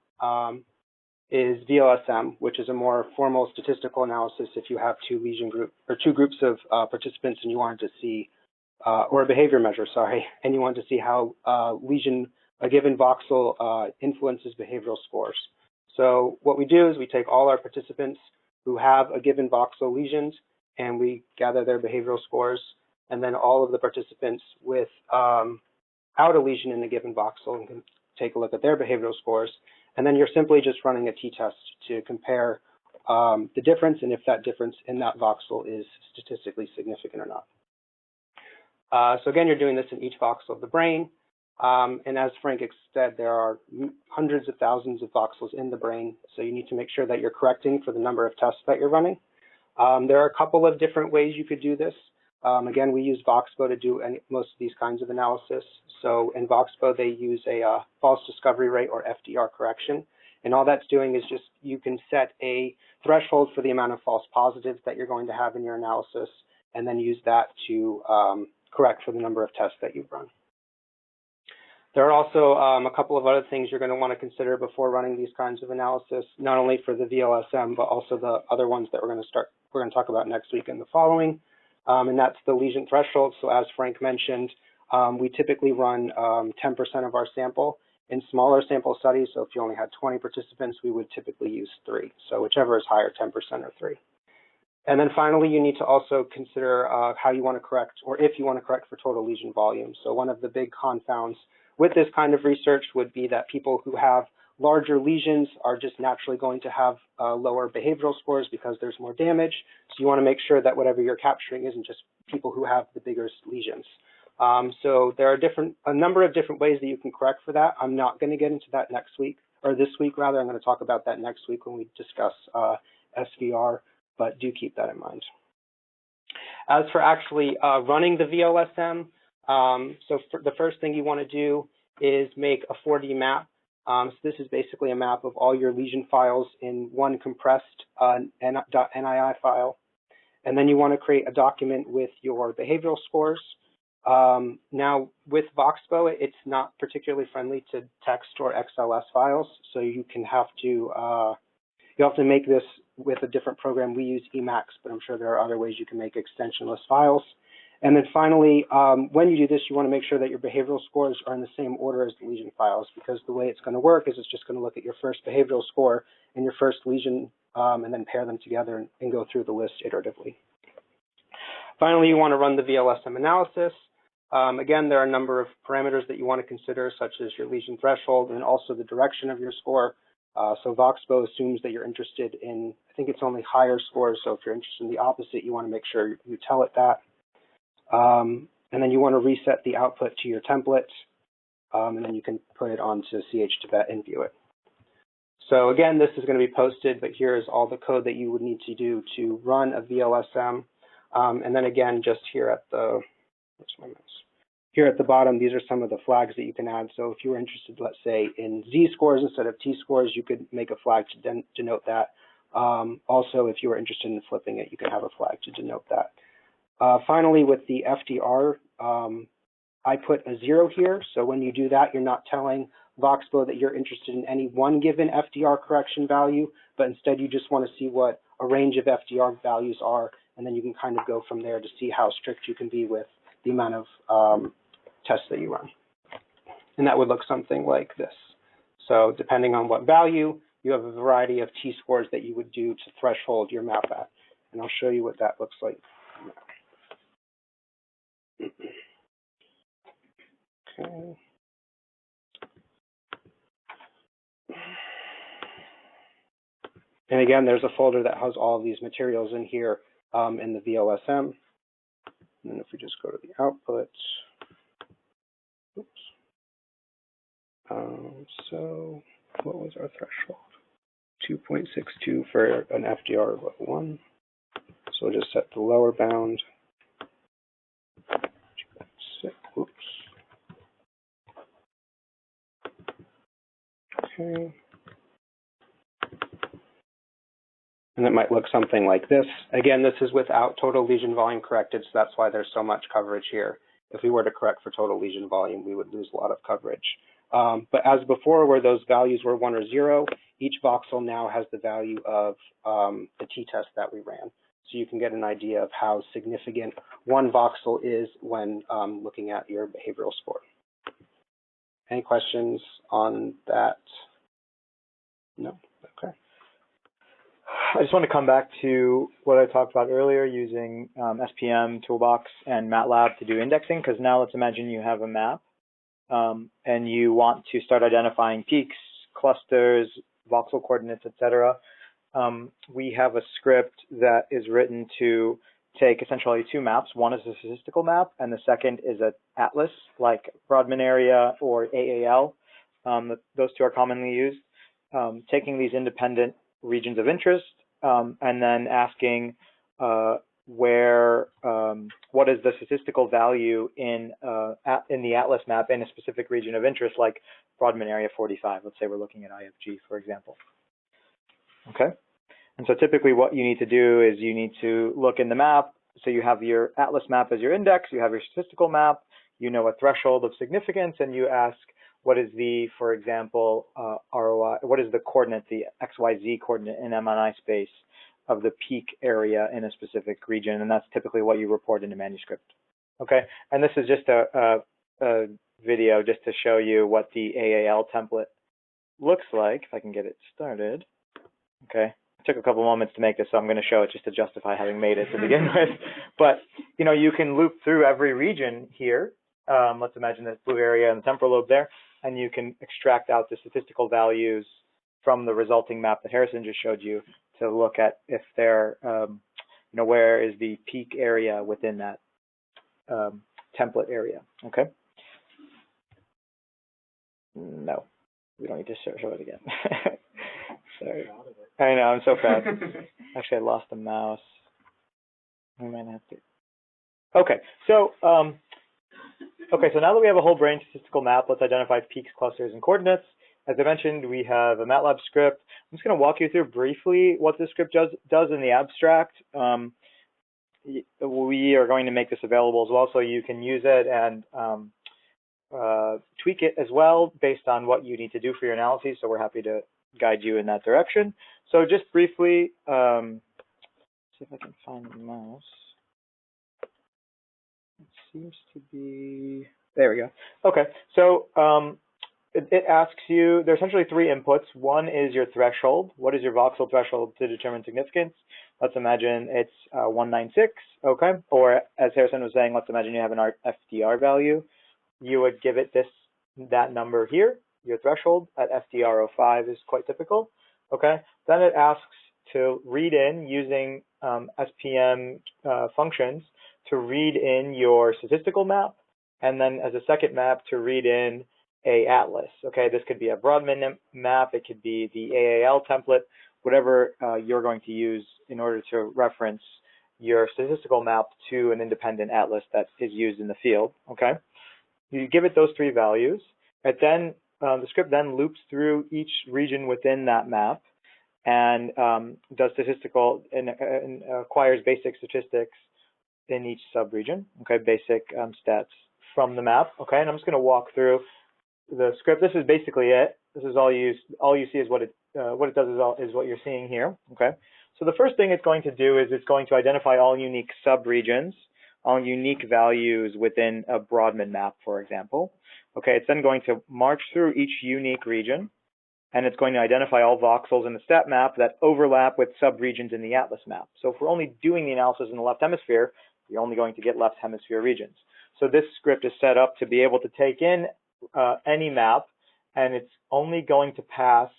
is VLSM, which is a more formal statistical analysis if you have 2 lesion group or 2 groups of participants and you wanted to see, or a behavior measure, sorry, and you want to see how a given voxel influences behavioral scores. So what we do is we take all our participants who have a given voxel lesions and we gather their behavioral scores, and then all of the participants without a lesion in a given voxel and can take a look at their behavioral scores. And then you're simply just running a t-test to compare the difference and if that difference in that voxel is statistically significant or not. So again, you're doing this in each voxel of the brain. And as Frank said, there are hundreds of thousands of voxels in the brain, so you need to make sure that you're correcting for the number of tests that you're running. There are a couple of different ways you could do this. Again, we use Voxpo to do most of these kinds of analysis. So in Voxpo, they use a false discovery rate or FDR correction. And all that's doing is just you can set a threshold for the amount of false positives that you're going to have in your analysis, and then use that to correct for the number of tests that you've run. There are also a couple of other things you're going to want to consider before running these kinds of analysis, not only for the VLSM, but also the other ones that we're going to talk about next week and the following. And that's the lesion threshold. So as Frank mentioned, we typically run 10% of our sample. In smaller sample studies, so if you only had 20 participants, we would typically use 3. So whichever is higher, 10% or 3. And then finally, you need to also consider how you want to correct, or if you want to correct for total lesion volume. So one of the big confounds with this kind of research would be that people who have larger lesions are just naturally going to have lower behavioral scores because there's more damage. So you want to make sure that whatever you're capturing isn't just people who have the bigger lesions. So there are a number of different ways that you can correct for that. I'm not going to get into that next week, or this week rather. I'm going to talk about that next week when we discuss SVR, but do keep that in mind. As for actually running the VLSM, so the first thing you want to do is make a 4D map. So this is basically a map of all your lesion files in one compressed .NII file. And then you want to create a document with your behavioral scores. Now, with VoxBo, it's not particularly friendly to text or XLS files, so you have to make this with a different program. We use Emacs, but I'm sure there are other ways you can make extensionless files. And then finally, when you do this, you want to make sure that your behavioral scores are in the same order as the lesion files, because the way it's going to work is it's just going to look at your first behavioral score and your first lesion, and then pair them together and go through the list iteratively. Finally, you want to run the VLSM analysis. Again, there are a number of parameters that you want to consider, such as your lesion threshold and also the direction of your score. So VoxBo assumes that you're interested in, I think it's only higher scores, so if you're interested in the opposite, you want to make sure you tell it that. And then you want to reset the output to your template, and then you can put it onto CH2Bet and view it. So again, this is going to be posted, but here is all the code that you would need to do to run a VLSM. And then again, just here at the, where's my mouse? Here at the bottom, these are some of the flags that you can add. So if you were interested, let's say, in Z scores instead of T scores, you could make a flag to denote that. Also, if you were interested in flipping it, you can have a flag to denote that. Finally, with the FDR, I put a 0 here. So when you do that, you're not telling VoxBo that you're interested in any one given FDR correction value, but instead you just want to see what a range of FDR values are, and then you can kind of go from there to see how strict you can be with the amount of tests that you run. And that would look something like this. So depending on what value, you have a variety of T-scores that you would do to threshold your map at. And I'll show you what that looks like. Okay. And again, there's a folder that has all of these materials in here in the VLSM. And then if we just go to the output, oops. So what was our threshold? 2.62 for an FDR of level 1. So we'll just set the lower bound. Oops. Okay. And it might look something like this. Again, this is without total lesion volume corrected, so that's why there's so much coverage here. If we were to correct for total lesion volume, we would lose a lot of coverage. But as before, where those values were 1 or 0, each voxel now has the value of the t-test that we ran. So you can get an idea of how significant one voxel is when looking at your behavioral score. Any questions on that? No? Okay. I just want to come back to what I talked about earlier, using SPM, Toolbox, and Matlab to do indexing, because now let's imagine you have a map and you want to start identifying peaks, clusters, voxel coordinates, etc. We have a script that is written to take essentially 2 maps. One is a statistical map, and the second is an atlas, like Brodmann area or AAL. Those 2 are commonly used. Taking these independent regions of interest, and then asking what is the statistical value in the atlas map in a specific region of interest, like Brodmann area 45. Let's say we're looking at IFG, for example. Okay. And so typically what you need to do is you need to look in the map. So you have your atlas map as your index, you have your statistical map, you know a threshold of significance, and you ask what is the, for example, ROI, what is the coordinate, the XYZ coordinate in MNI space of the peak area in a specific region, and that's typically what you report in a manuscript. Okay, and this is just a video just to show you what the AAL template looks like, if I can get it started. Okay, it took a couple moments to make this, so I'm going to show it just to justify having made it to begin with. But, you can loop through every region here. Let's imagine this blue area and the temporal lobe there. and you can extract out the statistical values from the resulting map that Harrison just showed you to look at if they're, where is the peak area within that template area, okay? No, we don't need to show it again. Sorry. I know, I'm so fast. Actually, I lost the mouse. I might have to. Okay, so now that we have a whole brain statistical map, let's identify peaks, clusters, and coordinates. As I mentioned, we have a Matlab script. I'm just going to walk you through briefly what this script does in the abstract. We are going to make this available as well, so you can use it and tweak it as well based on what you need to do for your analyses. So we're happy to guide you in that direction. So just briefly, see if I can find the mouse. It seems to be, there we go. Okay, so it asks you, there are essentially three inputs. One is your threshold. What is your voxel threshold to determine significance? Let's imagine it's 196, okay? Or as Harrison was saying, let's imagine you have an FDR value. You would give it that number here, your threshold at FDR05 is quite typical, okay? Then it asks to read in using SPM functions to read in your statistical map, and then as a second map to read in a atlas, okay? This could be a Brodmann map, it could be the AAL template, whatever you're going to use in order to reference your statistical map to an independent atlas that is used in the field, okay? You give it those three values, and then the script then loops through each region within that map and does statistical and acquires basic statistics in each subregion, okay, basic stats from the map, okay, and I'm just going to walk through the script. This is basically it. This is all you see is what it does is what you're seeing here, okay. So the first thing it's going to do is it's going to identify all unique subregions, all unique values within a Brodmann map, for example, okay. It's then going to march through each unique region, and it's going to identify all voxels in the stat map that overlap with subregions in the atlas map. So if we're only doing the analysis in the left hemisphere, you're only going to get left hemisphere regions. So this script is set up to be able to take in any map, and it's only going to pass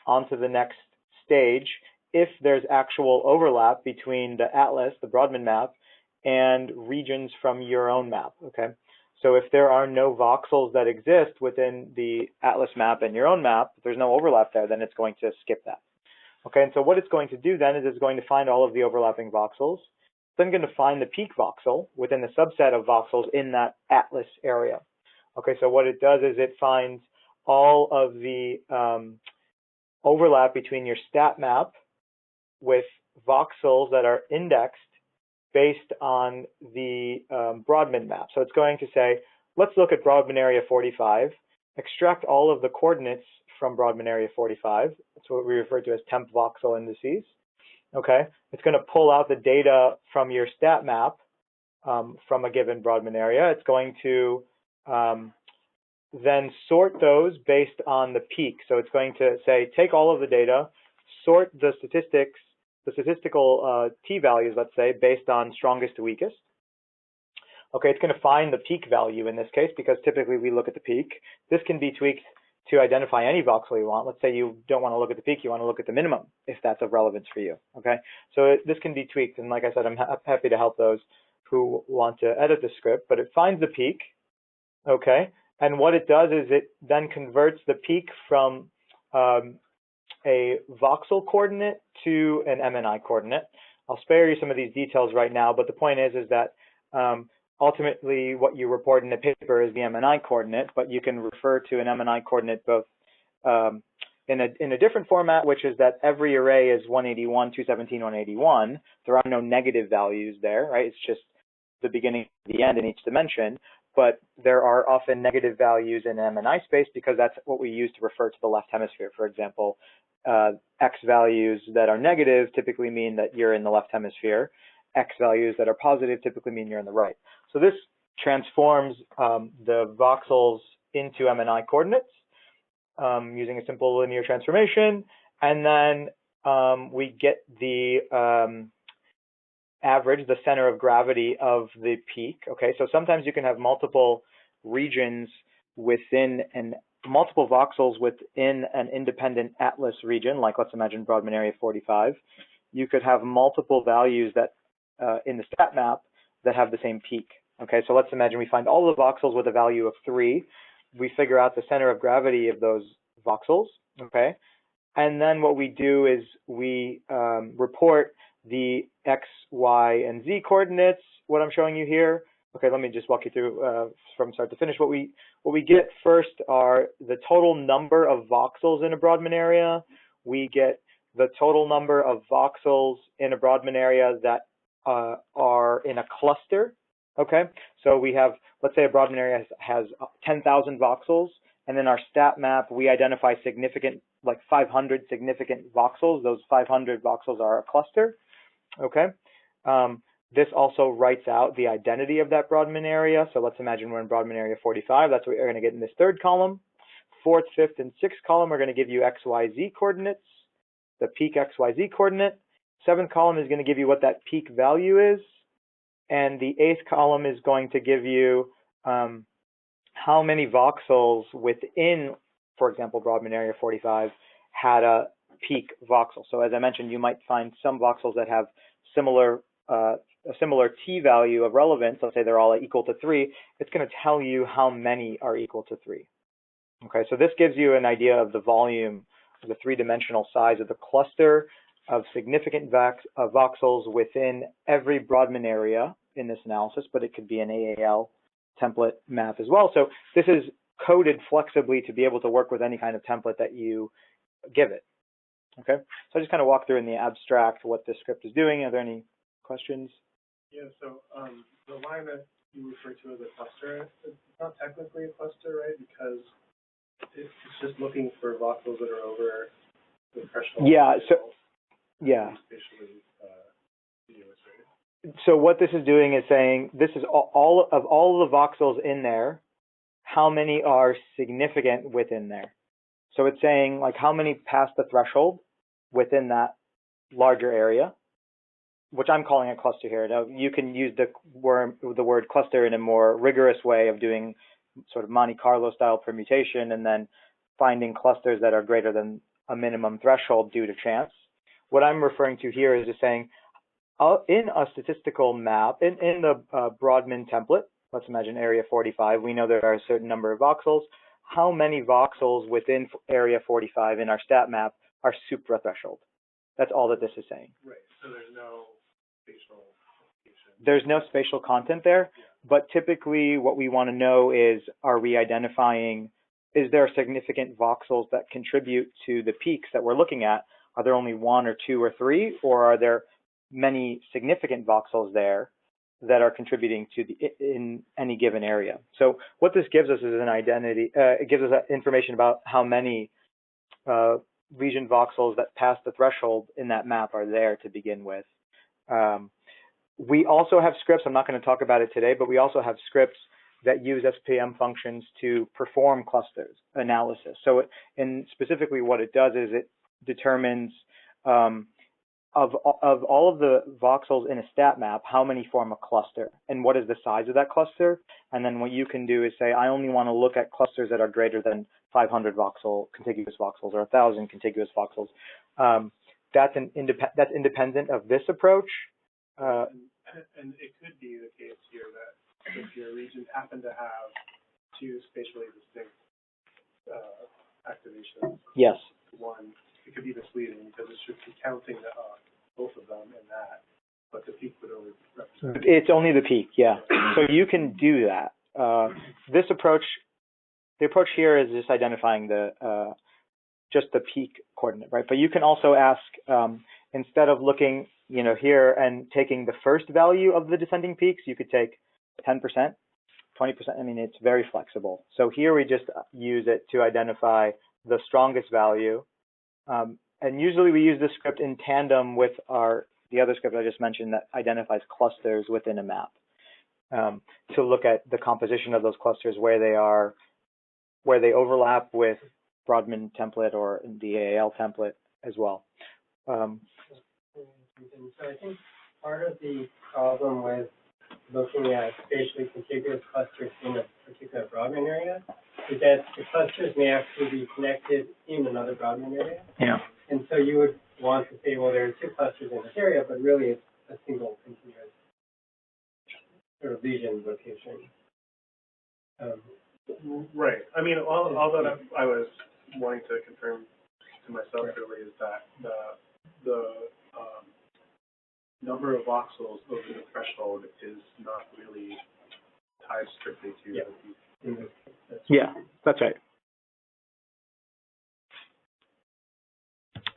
onto the next stage if there's actual overlap between the atlas, the Brodmann map, and regions from your own map, okay? So if there are no voxels that exist within the atlas map and your own map, if there's no overlap there, then it's going to skip that. Okay, and so what it's going to do then is it's going to find all of the overlapping voxels. It's then going to find the peak voxel within the subset of voxels in that atlas area. Okay, so what it does is it finds all of the overlap between your stat map with voxels that are indexed based on the Brodmann map. So it's going to say, let's look at Brodmann area 45, extract all of the coordinates from Brodmann area 45. That's what we refer to as temp voxel indices. Okay, it's going to pull out the data from your stat map from a given Brodmann area. It's going to then sort those based on the peak. So it's going to say, take all of the data, sort the statistics, the statistical t-values, let's say, based on strongest to weakest. Okay, it's going to find the peak value in this case, because typically we look at the peak. This can be tweaked to identify any voxel you want. Let's say you don't want to look at the peak, you want to look at the minimum, if that's of relevance for you, okay? So this can be tweaked, and like I said, I'm happy to help those who want to edit the script, but it finds the peak, okay? And what it does is it then converts the peak from a voxel coordinate to an MNI coordinate. I'll spare you some of these details right now, but the point is that ultimately what you report in the paper is the MNI coordinate, but you can refer to an MNI coordinate both in a different format, which is that every array is 181, 217, 181. There are no negative values there, right? It's just the beginning and the end in each dimension, but there are often negative values in MNI space because that's what we use to refer to the left hemisphere. For example, X values that are negative typically mean that you're in the left hemisphere. X values that are positive typically mean you're in the right. So this transforms the voxels into MNI coordinates using a simple linear transformation, and then we get the average, the center of gravity of the peak. Okay, so sometimes you can have multiple regions within an multiple voxels within an independent atlas region, like let's imagine Brodmann area 45, you could have multiple values that in the stat map that have the same peak. Okay, so let's imagine we find all the voxels with a value of 3. We figure out the center of gravity of those voxels, okay? And then what we do is we report the X, Y, and Z coordinates, what I'm showing you here. Okay, let me just walk you through from start to finish. What we get first are the total number of voxels in a Brodmann area. We get the total number of voxels in a Brodmann area that are in a cluster. Okay, so we have, let's say a Brodmann area has 10,000 voxels, and in our stat map we identify significant, like 500 significant voxels. Those 500 voxels are a cluster. Okay. This also writes out the identity of that Brodmann area. So let's imagine we're in Brodmann area 45. That's what we're going to get in this third column. Fourth, fifth, and sixth column are going to give you X, Y, Z coordinates, the peak X, Y, Z coordinate. Seventh column is going to give you what that peak value is. And the eighth column is going to give you how many voxels within, for example, Brodmann area 45 had a peak voxel. So as I mentioned, you might find some voxels that have a similar t value of relevance. Let's say they're all equal to 3. It's going to tell you how many are equal to 3. Okay, so this gives you an idea of the volume, the three-dimensional size of the cluster of significant voxels within every Brodmann area in this analysis, but it could be an AAL template map as well. So this is coded flexibly to be able to work with any kind of template that you give it. Okay, so I just kind of walk through in the abstract what this script is doing. Are there any questions? Yeah, so the line that you refer to as a cluster, it's not technically a cluster, right? Because it's just looking for voxels that are over the threshold. Yeah, so, yeah. Spatially continuous, right? So what this is doing is saying this is all of the voxels in there, how many are significant within there. So it's saying like how many pass the threshold within that larger area, which I'm calling a cluster here. Now you can use the word cluster in a more rigorous way of doing sort of Monte Carlo style permutation and then finding clusters that are greater than a minimum threshold due to chance. What I'm referring to here is just saying in a statistical map, in the Brodmann template, let's imagine area 45, we know there are a certain number of voxels. How many voxels within area 45 in our stat map are suprathreshold? That's all that this is saying. Right, so there's no spatial location. There's no spatial content there, but typically what we want to know is, are we identifying, is there significant voxels that contribute to the peaks that we're looking at? Are there only 1 or 2 or 3, or are there many significant voxels there that are contributing to in any given area? So what this gives us is an identity, it gives us information about how many lesion voxels that pass the threshold in that map are there to begin with. We also have scripts, I'm not going to talk about it today, but we also have scripts that use SPM functions to perform clusters analysis. So specifically what it does is it determines of all of the voxels in a stat map, how many form a cluster and what is the size of that cluster. And then what you can do is say, I only want to look at clusters that are greater than 500 contiguous voxels or 1,000 contiguous voxels. That's independent of this approach. And it could be the case here that if your regions happen to have 2 spatially distinct activations, yes, one, it could be misleading because it should be counting both of them in that, but the peak would only represent. It's only the peak, yeah. So you can do that. This approach, the approach here is just identifying the just the peak coordinate, right? But you can also ask, instead of looking, here and taking the first value of the descending peaks, you could take 10%, 20%. I mean, it's very flexible. So here we just use it to identify the strongest value. And usually we use this script in tandem with the other script I just mentioned that identifies clusters within a map, to look at the composition of those clusters, where they overlap with Brodmann template or the AAL template as well. So I think part of the problem with looking at spatially contiguous clusters in a particular Brodmann area is that the clusters may actually be connected in another Brodmann area. Yeah. And so you would want to say, well, there are two clusters in this area, but really it's a single continuous sort of lesion location. Right. I mean, all that I was wanting to confirm to myself really is that the number of voxels over the threshold is not really tied strictly to the Yeah, that's right.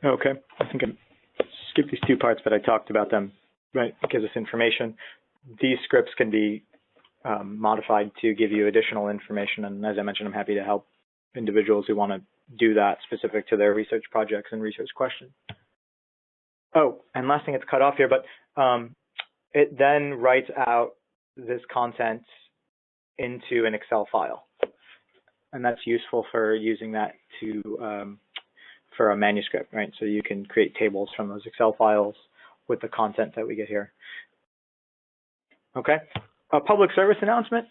Okay, I think I skipped these two parts, but I talked about them, right? It gives us information. These scripts can be modified to give you additional information, and as I mentioned, I'm happy to help individuals who want to do that specific to their research projects and research questions. Oh, and last thing, it's cut off here, but it then writes out this content into an Excel file, and that's useful for using that to for a manuscript, right? So you can create tables from those Excel files with the content that we get here. Okay. A public service announcement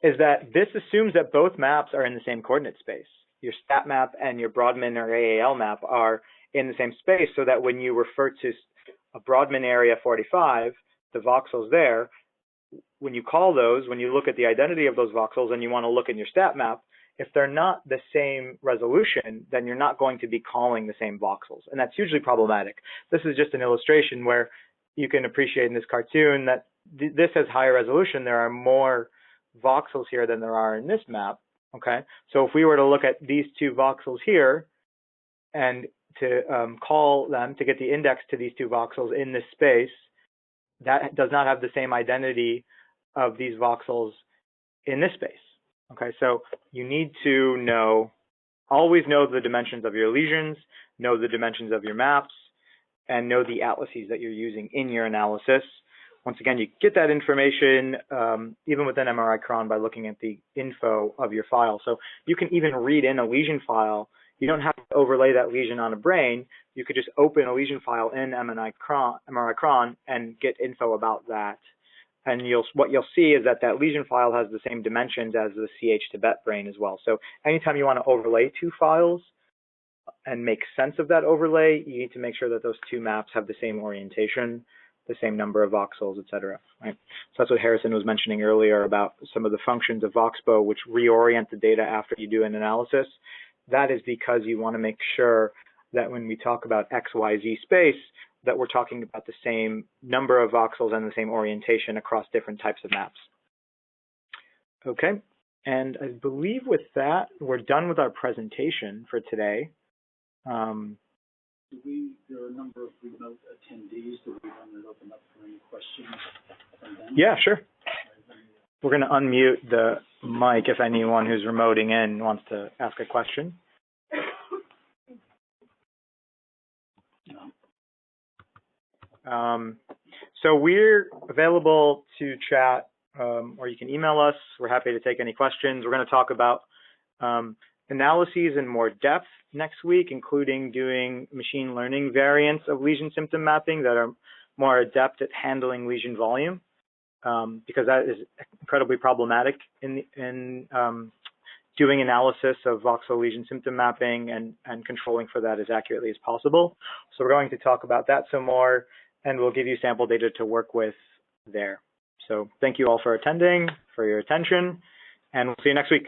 is that this assumes that both maps are in the same coordinate space. Your stat map and your Brodmann or AAL map are in the same space, so that when you refer to a Brodmann area 45, the voxels there, when you call those, when you look at the identity of those voxels and you want to look in your stat map, if they're not the same resolution, then you're not going to be calling the same voxels. And that's hugely problematic. This is just an illustration where you can appreciate in this cartoon that this has higher resolution. There are more voxels here than there are in this map. Okay, so if we were to look at these two voxels here and to call them to get the index to these two voxels in this space, that does not have the same identity of these voxels in this space. Okay, so you need to know, always know the dimensions of your lesions, know the dimensions of your maps, and know the atlases that you're using in your analysis. Once again, you get that information even within MRIcron by looking at the info of your file. So you can even read in a lesion file. You don't have to overlay that lesion on a brain. You could just open a lesion file in MRIcron and get info about that. And what you'll see is that that lesion file has the same dimensions as the CH Tibet brain as well. So anytime you want to overlay two files and make sense of that overlay, you need to make sure that those two maps have the same orientation, the same number of voxels, et cetera. Right? So that's what Harrison was mentioning earlier about some of the functions of VoxBo, which reorient the data after you do an analysis. That is because you want to make sure that when we talk about XYZ space, that we're talking about the same number of voxels and the same orientation across different types of maps. Okay, and I believe with that, we're done with our presentation for today. There are a number of remote attendees. Do we want to open up for any questions from them? Yeah, sure. We're going to unmute the mic if anyone who's remoting in wants to ask a question. So we're available to chat, or you can email us. We're happy to take any questions. We're going to talk about analyses in more depth next week, including doing machine learning variants of lesion symptom mapping that are more adept at handling lesion volume, because that is incredibly problematic in doing analysis of voxel lesion symptom mapping and controlling for that as accurately as possible. So we're going to talk about that some more, and we'll give you sample data to work with there. So thank you all for attending, for your attention, and we'll see you next week.